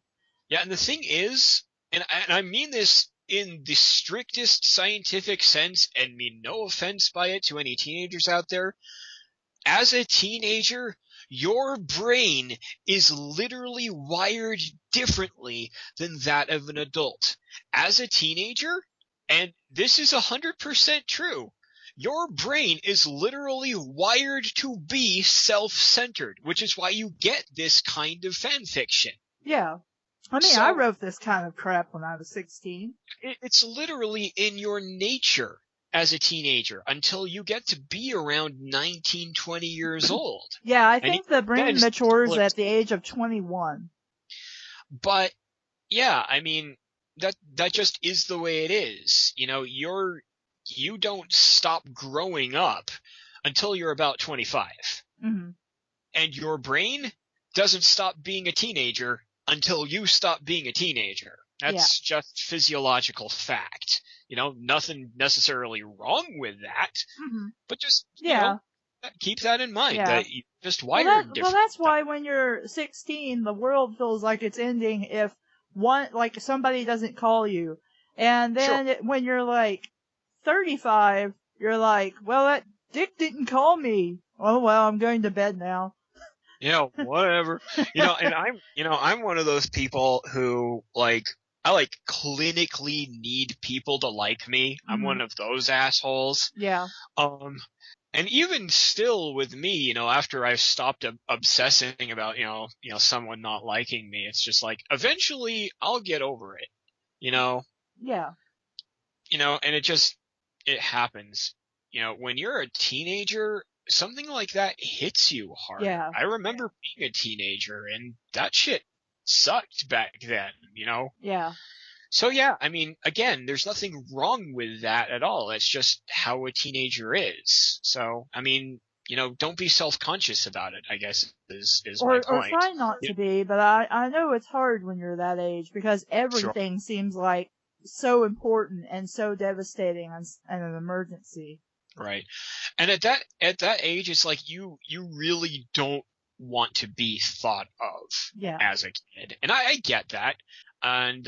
Yeah, and the thing is, and I mean this in the strictest scientific sense, and mean no offense by it to any teenagers out there, as a teenager, your brain is literally wired differently than that of an adult. As a teenager, and this is 100% true, your brain is literally wired to be self-centered, which is why you get this kind of fan fiction. Yeah. I mean, I wrote this kind of crap when I was 16. It's literally in your nature as a teenager until you get to be around 19, 20 years old. Yeah, I think the brain matures at the age of 21. But, yeah, I mean, that just is the way it is. You know, you don't stop growing up until you're about 25. Mm-hmm. And your brain doesn't stop being a teenager until you stop being a teenager. That's just physiological fact. You know, nothing necessarily wrong with that, but just, you know, keep that in mind. Yeah. That you're just wired different. Well, that's why when you're 16, the world feels like it's ending if somebody doesn't call you. And then when you're like 35, you're like, well, that dick didn't call me. Oh, well, I'm going to bed now. Yeah, whatever. And I'm one of those people who, like, I clinically need people to like me. I'm one of those assholes. Yeah. And even still with me, after I've stopped obsessing about, someone not liking me, it's just like, eventually I'll get over it, Yeah. And it happens. When you're a teenager, something like that hits you hard. Yeah. I remember being a teenager, and that shit sucked back then, Yeah. So yeah, I mean, again, there's nothing wrong with that at all. It's just how a teenager is. So, I mean, don't be self-conscious about it, I guess, is my point. Or try not to be, but I know it's hard when you're that age because everything seems like so important and so devastating and an emergency. Right. And at that age, it's like you really don't want to be thought of as a kid. And I get that. And,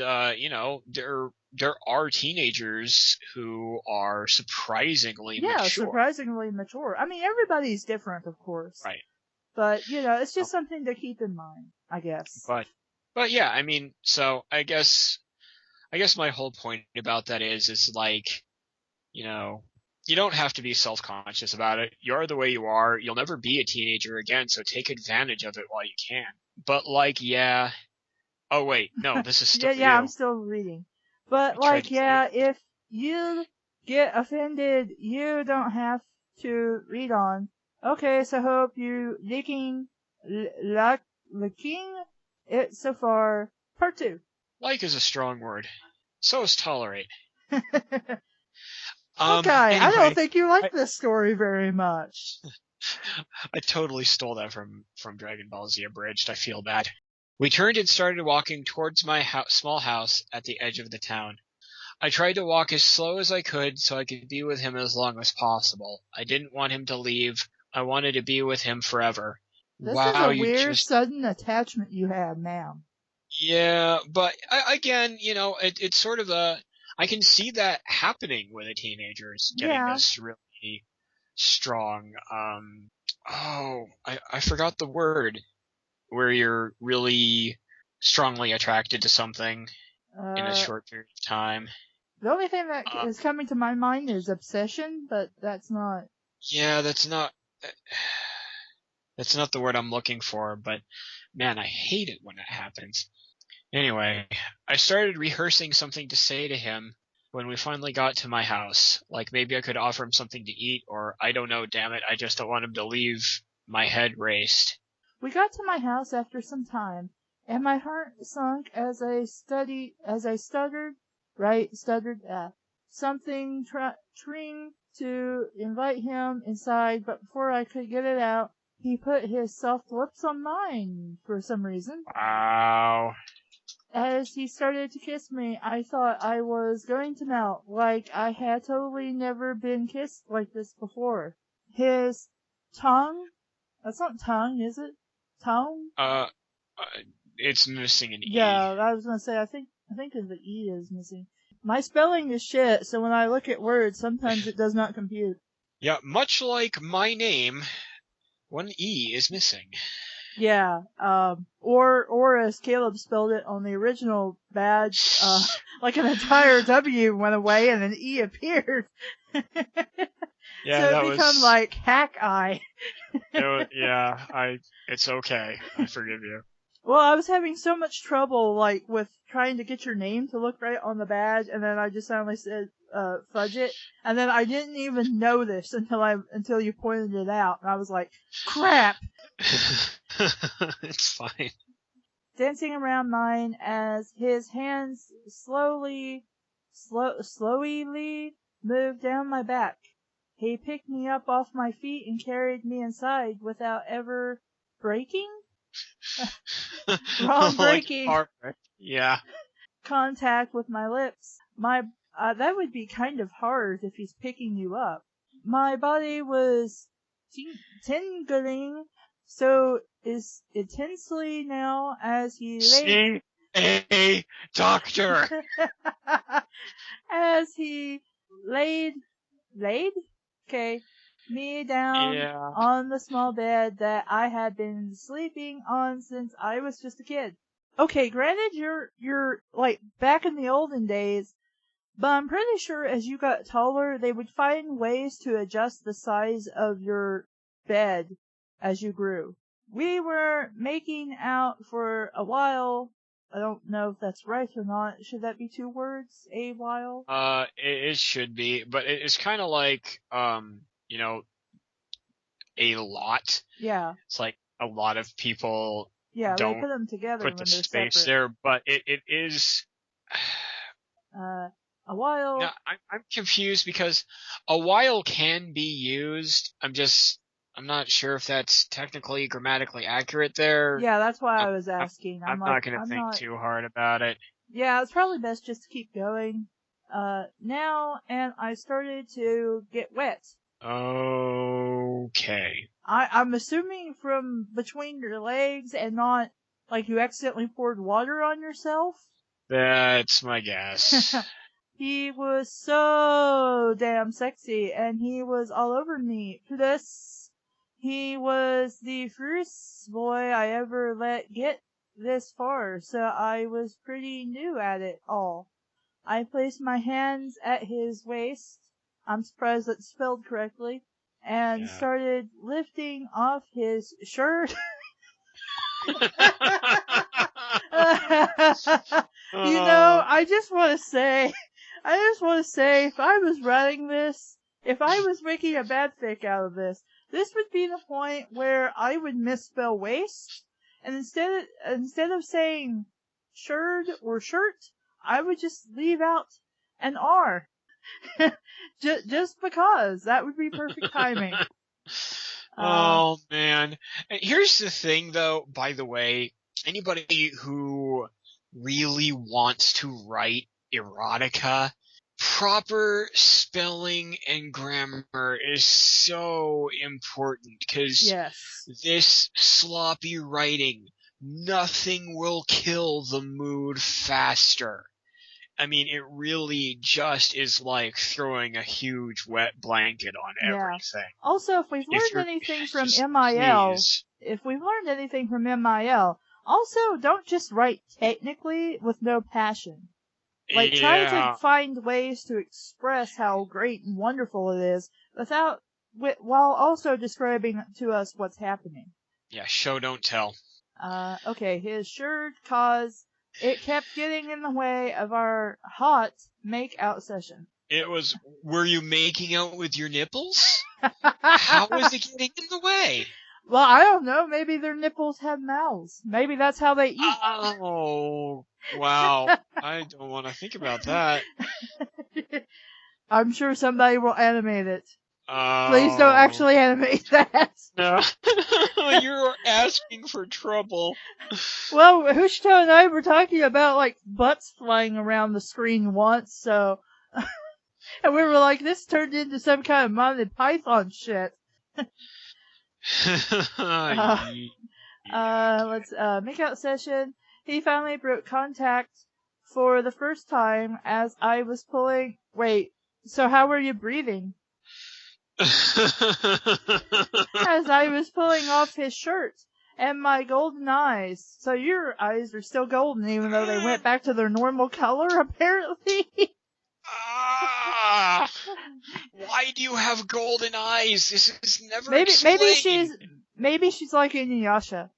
there are teenagers who are surprisingly mature. Yeah, surprisingly mature. I mean, everybody's different, of course. Right. But, it's just something to keep in mind, I guess. But yeah, I mean, so I guess my whole point about that is like, you don't have to be self-conscious about it. You're the way you are. You'll never be a teenager again, so take advantage of it while you can. But yeah. Oh wait, no, this is still yeah, I'm still reading. But if you get offended, you don't have to read on. Okay, so hope you liking it so far. Part 2. Like is a strong word. So is tolerate. Okay, anyway, I don't think you like this story very much. I totally stole that from Dragon Ball Z Abridged. I feel bad. We turned and started walking towards my small house at the edge of the town. I tried to walk as slow as I could so I could be with him as long as possible. I didn't want him to leave. I wanted to be with him forever. This is a weird, sudden attachment you have now. Yeah, but again, it's sort of I can see that happening with a teenager's getting this really strong, I forgot the word, where you're really strongly attracted to something in a short period of time. The only thing that is coming to my mind is obsession, but that's not... Yeah, that's not the word I'm looking for, but man, I hate it when it happens. Anyway, I started rehearsing something to say to him when we finally got to my house. Like maybe I could offer him something to eat, or I don't know, damn it, I just don't want him to leave. My head raced. We got to my house after some time, and my heart sunk as I stuttered something trying to invite him inside, but before I could get it out, he put his soft lips on mine for some reason. Wow. As he started to kiss me, I thought I was going to melt, like I had totally never been kissed like this before. His tongue... That's not tongue, is it? Tongue? It's missing an E. Yeah, I was gonna say, I think the E is missing. My spelling is shit, so when I look at words, sometimes it does not compute. Yeah, much like my name, one E is missing. Yeah, or as Caleb spelled it on the original badge, like an entire W went away and an E appeared. Yeah, so it becomes like hack eye. It's okay. I forgive you. Well, I was having so much trouble, with trying to get your name to look right on the badge, and then I just suddenly said, fudge it, and then I didn't even know this until you pointed it out, and I was like, crap! It's fine. Dancing around mine as his hands slowly moved down my back. He picked me up off my feet and carried me inside without ever breaking? Wrong breaking. Yeah. Contact with my lips. That would be kind of hard if he's picking you up. My body was tingling so is intensely now as he lay. See a doctor. As he laid, okay, me down Yeah. on the small bed that I had been sleeping on since I was just a kid. Okay, granted you're like back in the olden days, but I'm pretty sure as you got taller, they would find ways to adjust the size of your bed as you grew. We were making out for a while. I don't know if that's right or not. Should that be 2 words? A while? It should be, but it's kind of like, you know, a lot. Yeah. It's like a lot of people Yeah, they don't put them together put when the they're space separate. there, but it is. A while. No, I'm confused because a while can be used. I'm not sure if that's technically grammatically accurate there. Yeah, that's why I'm, I was asking. I'm not gonna think too hard about it. Yeah, it's probably best just to keep going. Now, and I started to get wet. Okay. I'm assuming from between your legs and not like you accidentally poured water on yourself. That's my guess. He was so damn sexy, and he was all over me. Plus, he was the first boy I ever let get this far, so I was pretty new at it all. I placed my hands at his waist, I'm surprised that's spelled correctly, and started lifting off his shirt. I just want to say, if I was writing this, if I was making a bad fic out of this would be the point where I would misspell waist, and instead of saying shirt or shirt, I would just leave out an R. just because. That would be perfect timing. Oh, man. Here's the thing, though, by the way. Anybody who really wants to write erotica, proper spelling and grammar is so important, because this sloppy writing, nothing will kill the mood faster. I mean, it really just is like throwing a huge wet blanket on everything. Also, if we've learned anything from MIL, also don't just write technically with no passion. Like, try to find ways to express how great and wonderful it is while also describing to us what's happening. Yeah, show don't tell. Okay, his shirt cause it kept getting in the way of our hot make-out session. Were you making out with your nipples? How was it getting in the way? Well, I don't know. Maybe their nipples have mouths. Maybe that's how they eat. Oh, wow. I don't want to think about that. I'm sure somebody will animate it. Please don't actually animate that. No. You're asking for trouble. Well, Hushito and I were talking about, like, butts flying around the screen once, so... and we were like, this turned into some kind of Monty Python shit. Let's make out session. He finally broke contact for the first time as I was pulling... Wait, so how were you breathing? As I was pulling off his shirt and my golden eyes. So your eyes are still golden even though they went back to their normal color, apparently. Why do you have golden eyes? This is never explained. Maybe she's like Inuyasha.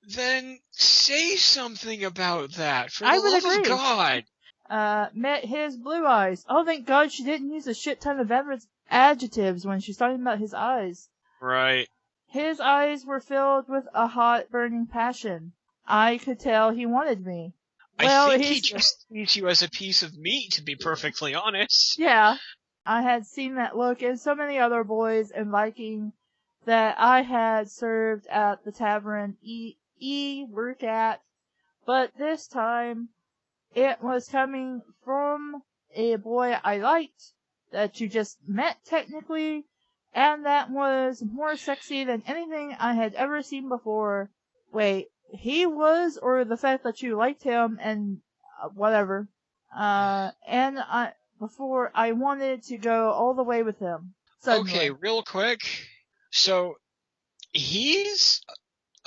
Then say something about that, for the love of God. Met his blue eyes. Oh, thank God she didn't use a shit ton of adjectives when she's talking about his eyes. Right. His eyes were filled with a hot, burning passion. I could tell he wanted me. Well, I think he just sees you as a piece of meat, to be perfectly honest. Yeah. I had seen that look in so many other boys in Viking that I had served at the tavern work at, but this time it was coming from a boy I liked that you just met technically, And that was more sexy than anything I had ever seen before. Wait, he was, or the fact that you liked him and whatever. Before I wanted to go all the way with him. Suddenly. Okay, real quick. So, he's,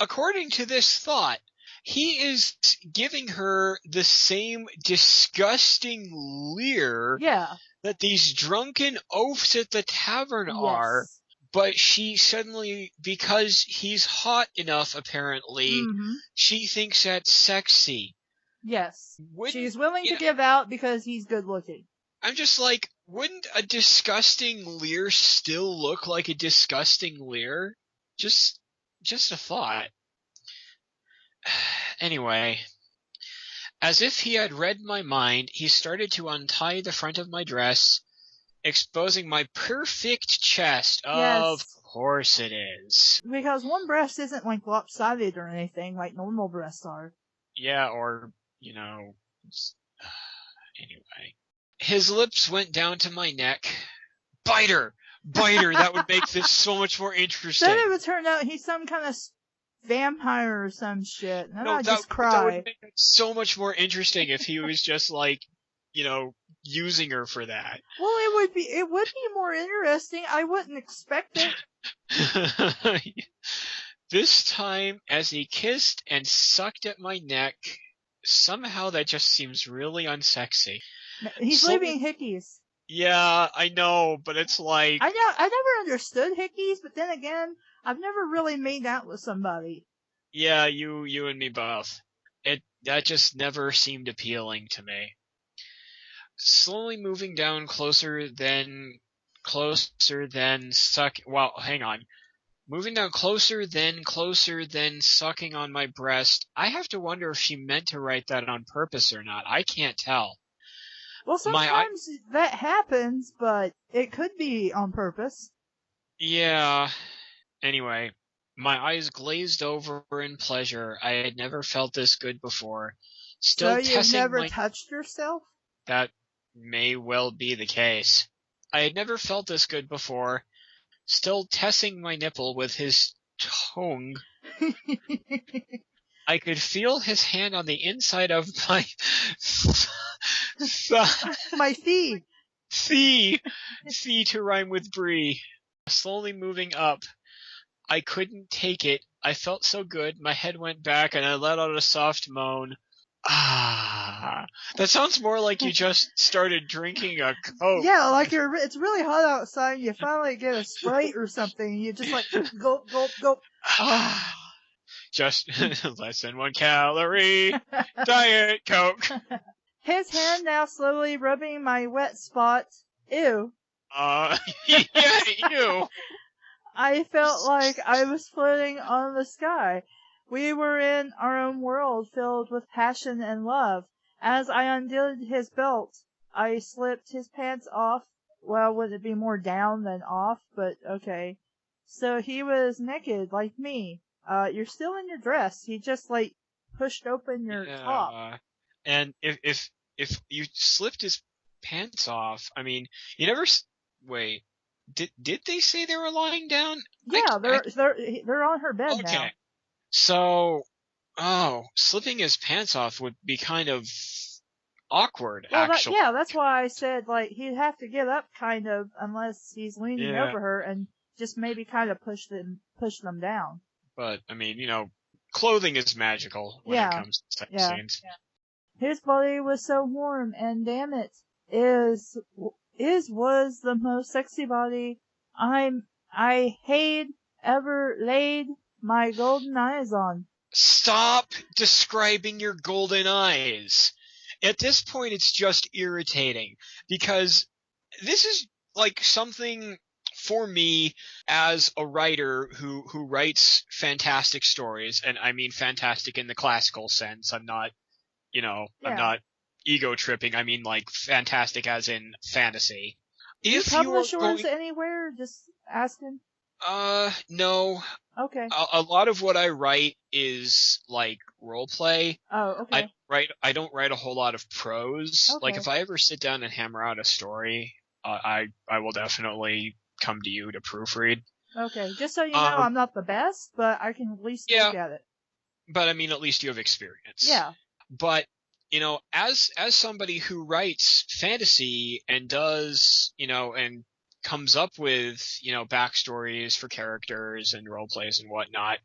according to this thought, he is giving her the same disgusting leer that these drunken oafs at the tavern are, but she suddenly, because he's hot enough apparently, she thinks that's sexy. Yes. She's willing to give out because he's good looking. I'm just like, wouldn't a disgusting leer still look like a disgusting leer? Just a thought. Anyway, as if he had read my mind, he started to untie the front of my dress, exposing my perfect chest. Yes. Of course it is. Because one breast isn't like lopsided or anything like normal breasts are. Yeah, or, anyway. His lips went down to my neck. Bite her! That would make this so much more interesting. Then it would turn out he's some kind of vampire or some shit. And I'd just cry. That would make it so much more interesting if he was just like, using her for that. Well, it would be more interesting. I wouldn't expect it. This time, as he kissed and sucked at my neck, somehow that just seems really unsexy. He's leaving hickeys. Yeah, I know, but it's like... I never understood hickeys, but then again, I've never really made out with somebody. Yeah, you and me both. That just never seemed appealing to me. Slowly moving down closer than hang on. Moving down closer than sucking on my breast. I have to wonder if she meant to write that on purpose or not. I can't tell. Well, sometimes that happens, but it could be on purpose. Yeah. Anyway, my eyes glazed over in pleasure. I had never felt this good before. So you've never touched yourself? That may well be the case. I had never felt this good before. Still testing my nipple with his tongue. I could feel his hand on the inside of my my thigh. Thigh to rhyme with brie. Slowly moving up. I couldn't take it. I felt so good. My head went back and I let out a soft moan. Ah, that sounds more like you just started drinking a Coke. Yeah, like it's really hot outside. You finally get a Sprite or something. You just like gulp, gulp, gulp. Ah. Just less than 1 calorie. Diet Coke. His hand now slowly rubbing my wet spot. Ew. Yeah, ew. I felt like I was floating on the sky. We were in our own world filled with passion and love. As I undid his belt, I slipped his pants off. Well, would it be more down than off? But okay. So he was naked like me. You're still in your dress. He just like pushed open your top. And if you slipped his pants off, I mean, you never wait. Did they say they were lying down? Yeah, they're on her bed now. Okay. So, slipping his pants off would be kind of awkward, actually. That's why I said, like, he'd have to get up, kind of, unless he's leaning over her, and just maybe kind of push them down. But, I mean, clothing is magical when it comes to sex scenes. Yeah. His body was so warm, and damn it, was the most sexy body I had ever laid my golden eyes on. Stop describing your golden eyes. At this point, it's just irritating because this is like something for me as a writer who writes fantastic stories, and I mean fantastic in the classical sense. I'm not, I'm not ego tripping. I mean like fantastic as in fantasy. Do you publish yours anywhere? Just asking. No. Okay. A lot of what I write is like role play. Oh, okay. I don't write a whole lot of prose. Okay. Like if I ever sit down and hammer out a story, I will definitely come to you to proofread. Okay, just so you know, I'm not the best, but I can at least look at it. But I mean, at least you have experience. Yeah. But, as somebody who writes fantasy and does, and comes up with, backstories for characters and role plays and whatnot,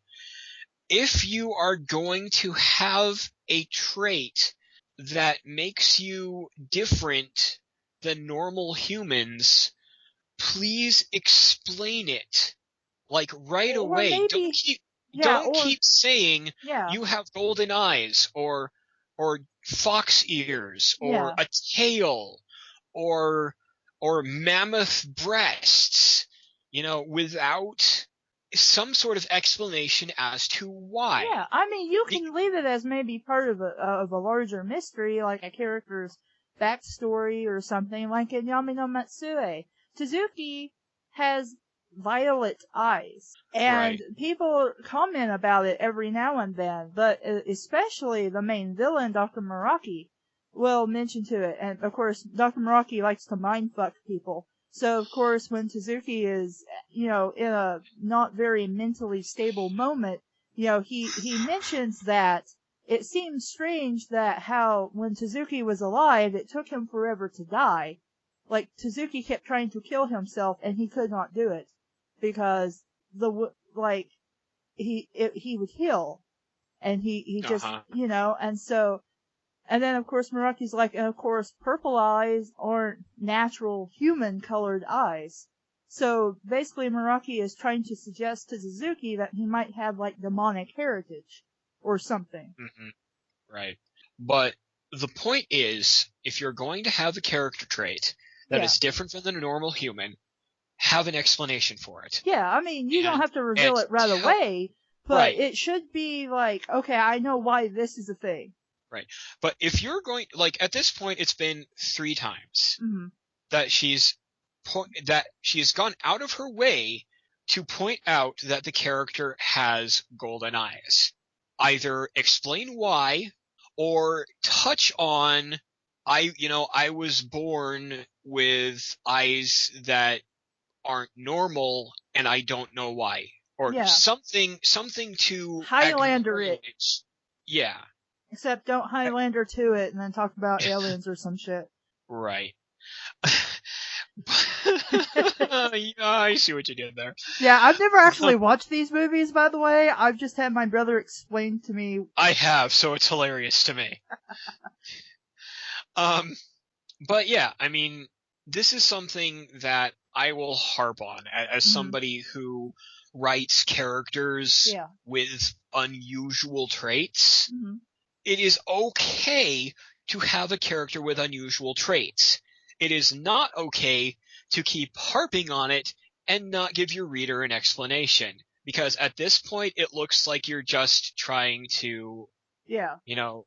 if you are going to have a trait that makes you different than normal humans, please explain it. Like right away. Maybe, don't keep saying you have golden eyes or fox ears or a tail or mammoth breasts, without some sort of explanation as to why. Yeah, I mean, you can leave it as maybe part of a larger mystery, like a character's backstory or something, like in Yami no Matsue. Tsuzuki has violet eyes, and people comment about it every now and then, but especially the main villain, Dr. Muraki, will mention to it, and of course, Dr. Muraki likes to mindfuck people. So, of course, when Tsuzuki is, in a not very mentally stable moment, he mentions that it seems strange that how, when Tsuzuki was alive, it took him forever to die. Like, Tsuzuki kept trying to kill himself, and he could not do it. Because, he would heal. And he just, and so, and then, of course, Muraki's like, and of course, purple eyes aren't natural human-colored eyes. So, basically, Muraki is trying to suggest to Suzuki that he might have, like, demonic heritage. Or something. Mm-hmm. Right. But the point is, if you're going to have a character trait that is different from the normal human, have an explanation for it. Yeah, I mean, you don't have to reveal it right away, but it should be like, okay, I know why this is a thing. Right. But if you're going, at this point, it's been 3 times that she's gone out of her way to point out that the character has golden eyes. Either explain why, or touch on, I was born with eyes that aren't normal, and I don't know why. Or something to Highlander it. Yeah. Except don't Highlander to it and then talk about aliens or some shit. Right. I see what you did there. Yeah, I've never actually watched these movies, by the way. I've just had my brother explain to me. I have, so it's hilarious to me. But yeah, I mean, this is something that I will harp on as somebody who writes characters with unusual traits. It is okay to have a character with unusual traits. It is not okay to keep harping on it and not give your reader an explanation. Because at this point, it looks like you're just trying to,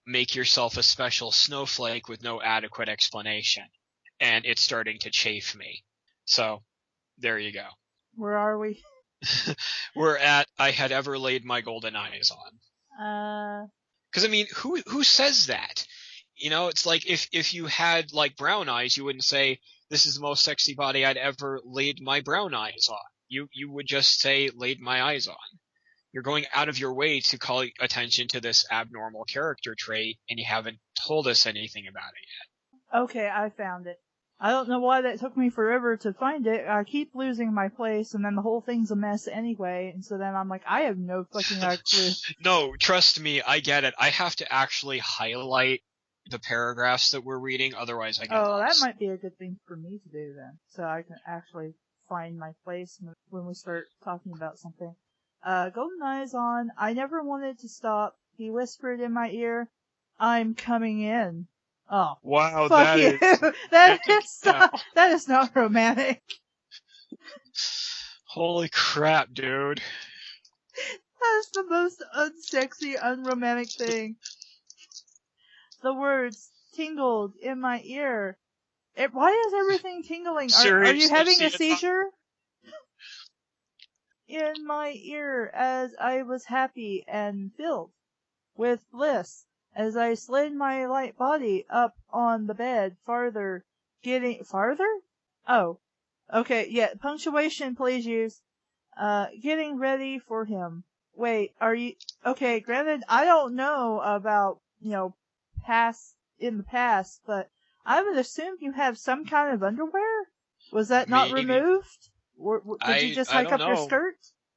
make yourself a special snowflake with no adequate explanation. And it's starting to chafe me. So, there you go. Where are we? We're at, I had ever laid my golden eyes on. Because, I mean, who says that? It's like if you had, brown eyes, you wouldn't say, this is the most sexy body I'd ever laid my brown eyes on. You would just say, laid my eyes on. You're going out of your way to call attention to this abnormal character trait, and you haven't told us anything about it yet. Okay, I found it. I don't know why that took me forever to find it. I keep losing my place, and then the whole thing's a mess anyway, and so then I'm like, I have no fucking clue. No, trust me, I get it. I have to actually highlight the paragraphs that we're reading, otherwise I get lost. That might be a good thing for me to do then, so I can actually find my place when we start talking about something. Golden eyes on. I never wanted to stop. He whispered in my ear, I'm coming in. Oh. Wow, fuck you. That is not romantic. Holy crap, dude. That is the most unsexy, unromantic thing. The words tingled in my ear. Why is everything tingling? Are you having a seizure? In my ear as I was happy and filled with bliss as I slid my light body up on the bed farther? Oh. Okay, yeah, punctuation, please use. Getting ready for him. Wait, are you... Okay, granted, I don't know about, in the past, but I would assume you have some kind of underwear? Was that not Maybe. removed? Or did you just I hike don't up your know. skirt?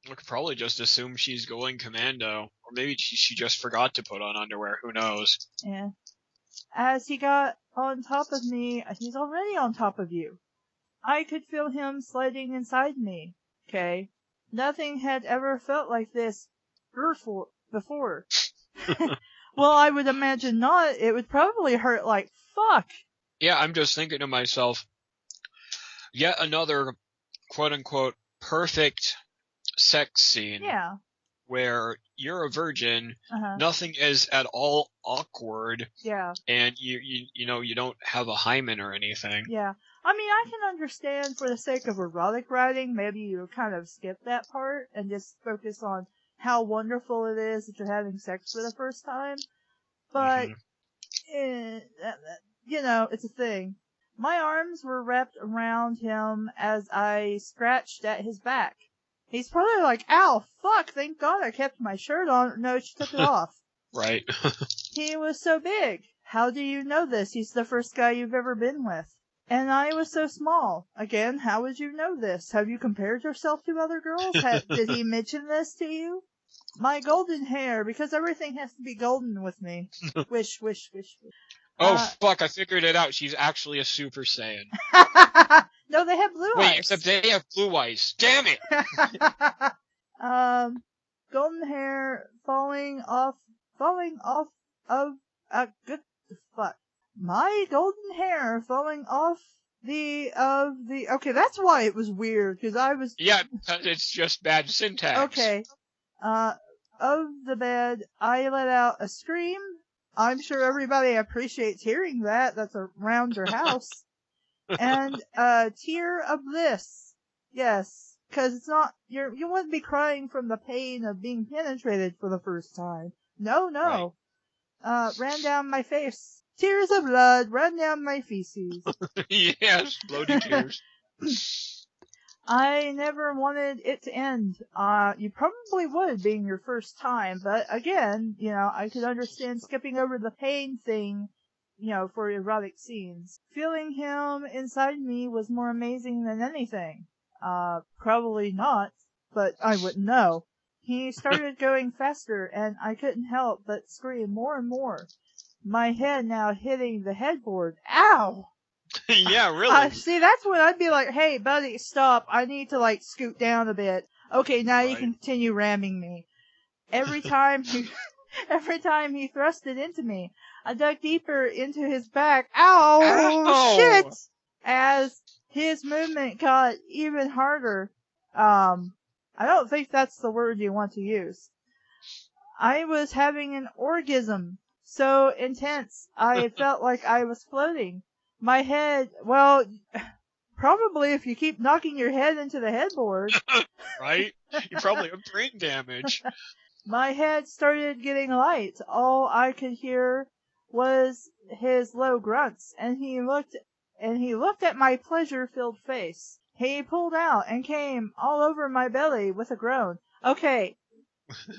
I could probably just assume she's going commando. Or maybe she just forgot to put on underwear. Who knows? Yeah. As he got on top of me, he's already on top of you. I could feel him sliding inside me. Okay. Nothing had ever felt like this before. Well, I would imagine not. It would probably hurt like fuck. Yeah, I'm just thinking to myself, yet another quote-unquote perfect sex scene. Yeah. Where you're a virgin, Uh-huh. nothing is at all awkward, Yeah. and you don't have a hymen or anything. Yeah. I mean, I can understand for the sake of erotic writing, maybe you kind of skip that part and just focus on how wonderful it is that you're having sex for the first time. But, it's a thing. My arms were wrapped around him as I scratched at his back. He's probably like, ow, fuck, thank God I kept my shirt on. No, she took it off. Right. He was so big. How do you know this? He's the first guy you've ever been with. And I was so small. Again, how would you know this? Have you compared yourself to other girls? Did he mention this to you? My golden hair, because everything has to be golden with me. Wish, wish, wish, wish. Oh, fuck, I figured it out. She's actually a Super Saiyan. No, they have blue eyes. Wait, except they have blue eyes. Damn it! Golden hair falling off of, good fuck. My golden hair falling off okay, that's why it was weird, because I was... Yeah, it's just bad syntax. Okay. Of the bed, I let out a scream. I'm sure everybody appreciates hearing that. That's around your house. And a tear of bliss. Yes. Cause it's not, you wouldn't be crying from the pain of being penetrated for the first time. No. Right. Ran down my face. Tears of blood ran down my feces. Yes, bloody tears. I never wanted it to end. You probably would, being your first time, but again, I could understand skipping over the pain thing, for erotic scenes. Feeling him inside me was more amazing than anything. Probably not, but I wouldn't know. He started going faster, and I couldn't help but scream more and more. My head now hitting the headboard. Ow! Yeah, really. See, that's when I'd be like, hey, buddy, stop. I need to, scoot down a bit. Okay, now you can continue ramming me. Every time he thrust it into me, I dug deeper into his back. Ow! Shit! As his movement got even harder. I don't think that's the word you want to use. I was having an orgasm. So intense, I felt like I was floating. My head, well, probably if you keep knocking your head into the headboard. Right? You probably have brain damage. My head started getting light. All I could hear was his low grunts, and he looked at my pleasure-filled face. He pulled out and came all over my belly with a groan. Okay,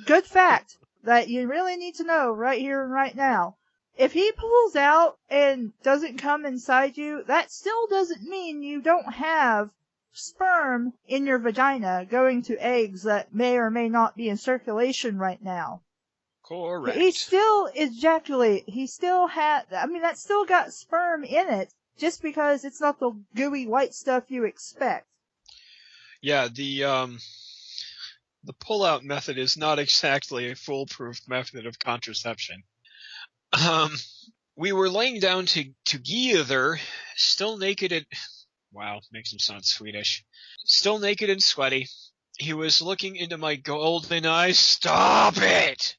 good fact that you really need to know right here and right now. If he pulls out and doesn't come inside you, that still doesn't mean you don't have sperm in your vagina going to eggs that may or may not be in circulation right now. Correct. He still ejaculate. He still that's still got sperm in it, just because it's not the gooey white stuff you expect. Yeah, the pull-out method is not exactly a foolproof method of contraception. We were laying down together, still naked and... Wow, makes him sound Swedish. Still naked and sweaty. He was looking into my golden eyes. Stop it!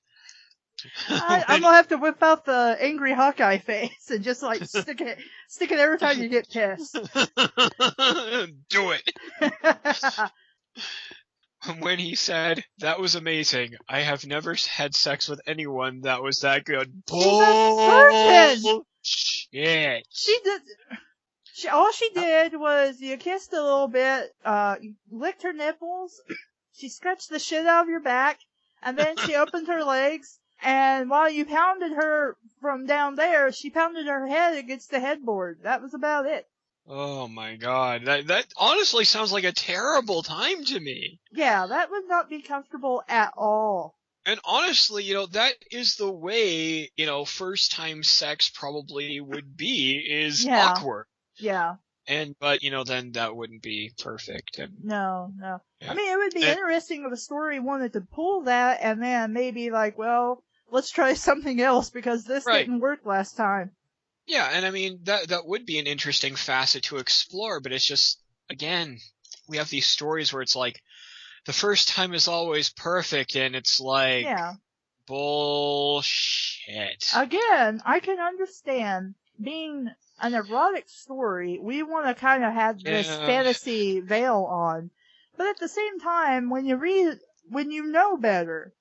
I'm gonna have to whip out the angry Hawkeye face and just stick it every time you get pissed. Do it! When he said, that was amazing. I have never had sex with anyone that was that good. She's a virgin! Shit. All she did was you kissed a little bit, licked her nipples, she scratched the shit out of your back, and then she opened her legs, and while you pounded her from down there, she pounded her head against the headboard. That was about it. Oh my god, that honestly sounds like a terrible time to me. Yeah, that would not be comfortable at all. And honestly, that is the way, first time sex probably would be, is Yeah. awkward. Yeah. But, then that wouldn't be perfect. And, No. yeah. I mean, it would be interesting if a story wanted to pull that and then maybe like, well, let's try something else because this didn't work last time. Yeah, and I mean, that would be an interesting facet to explore, but it's just, again, we have these stories where it's like, the first time is always perfect, and it's like, bullshit. Again, I can understand being an erotic story, we want to kind of have this fantasy veil on. But at the same time, when you know better,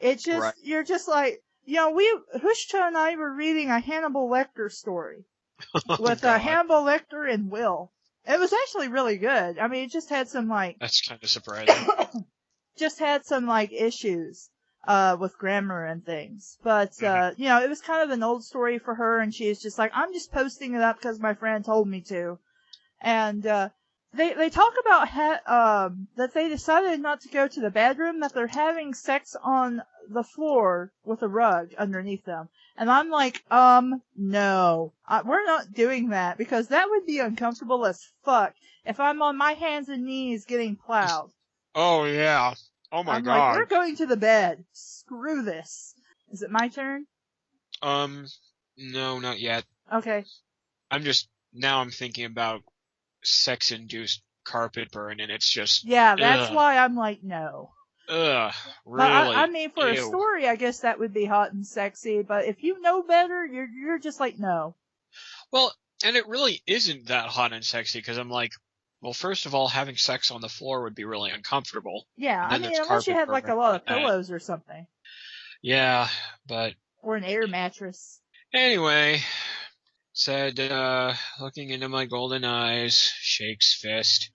it's just, you're just like, Hushcha and I were reading a Hannibal Lecter story with Hannibal Lecter and Will. It was actually really good. I mean, it just had some That's kind of surprising. Just had some issues with grammar and things. But it was kind of an old story for her, and she's just like, I'm just posting it up because my friend told me to. And they talk about that they decided not to go to the bedroom, that they're having sex on the floor with a rug underneath them. And I'm like, no. We're not doing that, because that would be uncomfortable as fuck if I'm on my hands and knees getting plowed. Oh, yeah. Oh, my God. Like, we're going to the bed. Screw this. Is it my turn? No, not yet. Okay. Now I'm thinking about sex-induced carpet burn, and it's just... Yeah, that's why I'm like, no. Ugh, really? But I mean, for a story, I guess that would be hot and sexy, but if you know better, you're just like, no. Well, and it really isn't that hot and sexy, because I'm like, well, first of all, having sex on the floor would be really uncomfortable. Yeah, I mean, unless you had like a lot of pillows or something. Yeah, but... Or an air mattress. Anyway, said, looking into my golden eyes, shakes fist,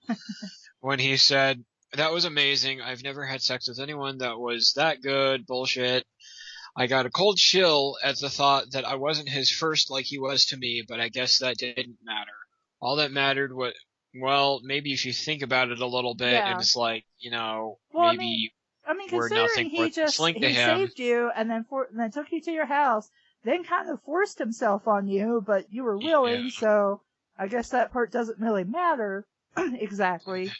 when he said, that was amazing. I've never had sex with anyone that was that good. Bullshit. I got a cold chill at the thought that I wasn't his first like he was to me, but I guess that didn't matter. All that mattered was, well, maybe if you think about it a little bit, and it's like, maybe I mean, we're nothing he saved you and then took you to your house, then kind of forced himself on you, but you were willing, so I guess that part doesn't really matter exactly.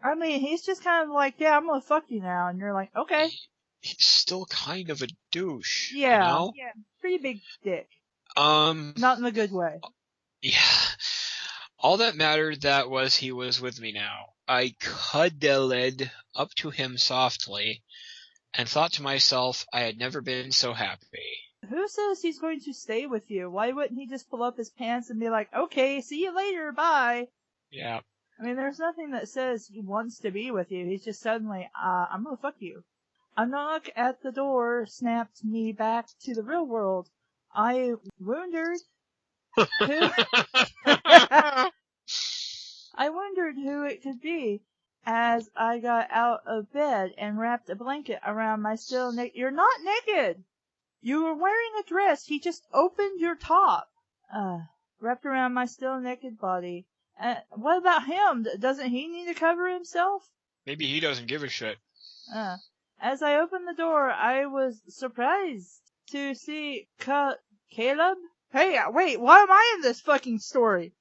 I mean, he's just kind of like, yeah, I'm gonna fuck you now, and you're like, okay. He's still kind of a douche. Yeah, yeah, pretty big dick. Not in a good way. Yeah. All that mattered that was he was with me now. I cuddled up to him softly, and thought to myself I had never been so happy. Who says he's going to stay with you? Why wouldn't he just pull up his pants and be like, okay, see you later, bye? Yeah. I mean, there's nothing that says he wants to be with you. He's just suddenly, I'm gonna fuck you. A knock at the door snapped me back to the real world. I wondered who it could be as I got out of bed and wrapped a blanket around my still naked. You're not naked! You were wearing a dress. He just opened your top. Wrapped around my still naked body. What about him? Doesn't he need to cover himself? Maybe he doesn't give a shit. As I opened the door, I was surprised to see Caleb. Hey, wait, why am I in this fucking story?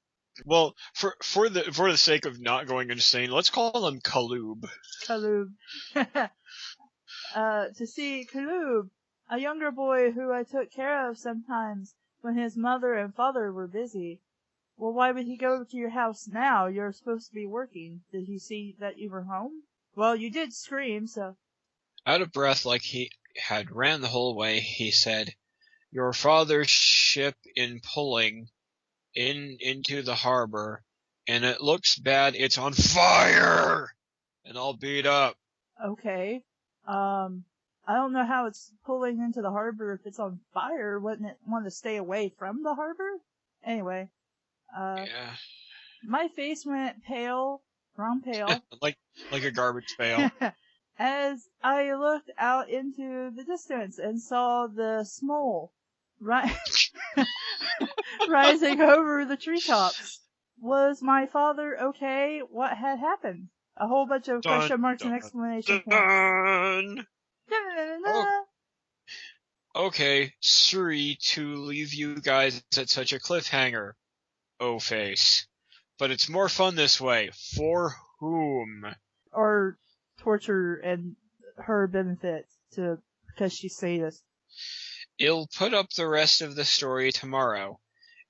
Well, for the sake of not going insane, let's call him Kalub. Kalub. To see Kalub, a younger boy who I took care of sometimes when his mother and father were busy. Well, why would he go to your house now? You're supposed to be working. Did he see that you were home? Well, you did scream, so... Out of breath like he had ran the whole way, he said, your father's ship in pulling into the harbor, and it looks bad. It's on fire! And all beat up. Okay. I don't know how it's pulling into the harbor if it's on fire. Wouldn't it want to stay away from the harbor? Anyway. Yeah. My face went pale, wrong pale, like a garbage pail. as I looked out into the distance and saw the smole rising over the treetops. Was my father okay? What had happened? A whole bunch of Dun, question marks and dun, exclamation points. dun. Da-da-da-da-da. Okay, sorry to leave you guys at such a cliffhanger, O-Face. But it's more fun this way. For whom? Or torture and her benefit because she's sadist. I'll put up the rest of the story tomorrow.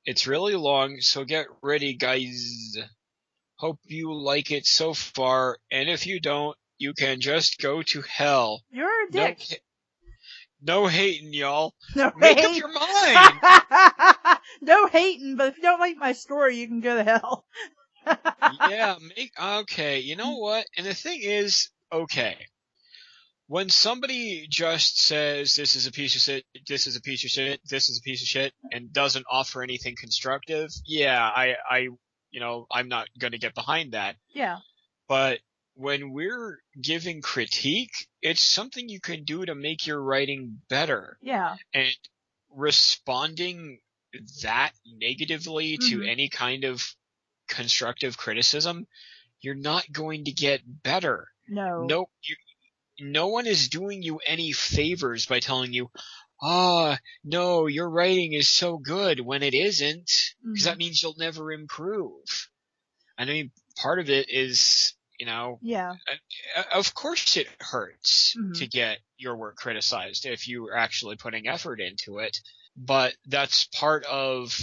It's really long, so get ready, guys. Hope you like it so far, and if you don't, you can just go to hell. You're a dick. No hating, y'all. No Make hate. up your mind! No hating, but if you don't like my story, you can go to hell. Yeah, okay, you know what? And the thing is, okay. When somebody just says, this is a piece of shit, this is a piece of shit, this is a piece of shit, and doesn't offer anything constructive, yeah, I'm not gonna get behind that. Yeah. But when we're giving critique, it's something you can do to make your writing better. Yeah. And responding that negatively to any kind of constructive criticism, you're not going to get better. No. No one is doing you any favors by telling you, no, your writing is so good, when it isn't, because that means you'll never improve. I mean, part of it is, yeah. Of course it hurts to get your work criticized if you are actually putting effort into it, but that's part of,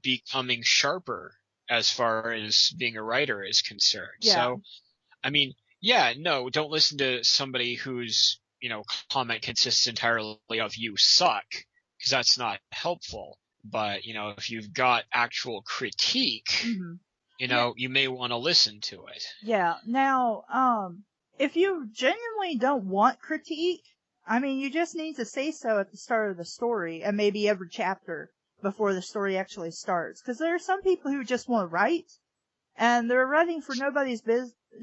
becoming sharper as far as being a writer is concerned. Yeah. So, I mean, no, don't listen to somebody whose, comment consists entirely of you suck, because that's not helpful. But, if you've got actual critique, you may want to listen to it. Yeah. Now, if you genuinely don't want critique, I mean, you just need to say so at the start of the story and maybe every chapter before the story actually starts. Because there are some people who just want to write, and they're writing for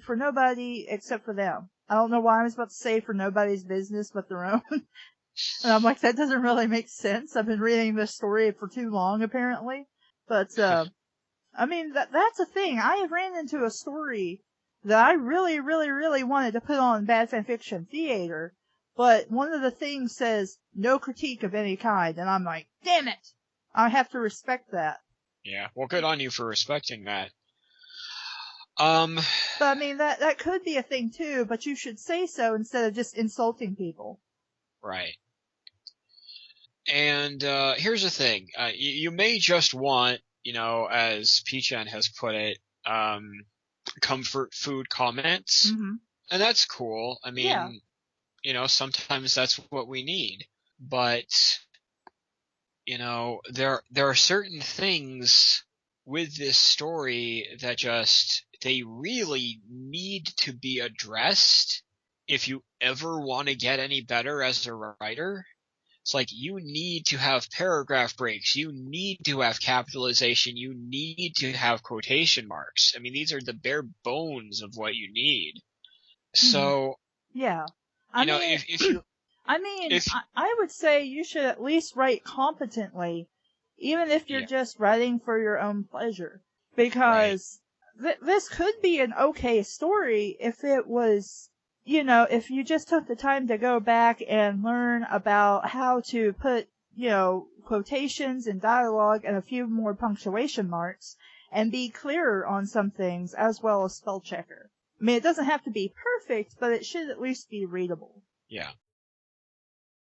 for nobody except for them. I don't know why I was about to say for nobody's business but their own. And I'm like, that doesn't really make sense. I've been reading this story for too long, apparently. But, I mean, that's a thing. I have ran into a story that I really, really, really wanted to put on Bad Fanfiction Theater, but one of the things says no critique of any kind, and I'm like, damn it! I have to respect that. Yeah, well, good on you for respecting that. But I mean, that could be a thing too, but you should say so instead of just insulting people. Right. And, here's the thing. You may just want, as Pichan has put it, comfort food comments. And that's cool. I mean, sometimes that's what we need. But, there are certain things with this story that they really need to be addressed if you ever want to get any better as a writer. It's like, you need to have paragraph breaks, you need to have capitalization, you need to have quotation marks. I mean, these are the bare bones of what you need. So, yeah. I would say you should at least write competently, even if you're just writing for your own pleasure. Because this could be an okay story if it was, if you just took the time to go back and learn about how to put, quotations and dialogue and a few more punctuation marks and be clearer on some things as well as spell checker. I mean, it doesn't have to be perfect, but it should at least be readable. Yeah.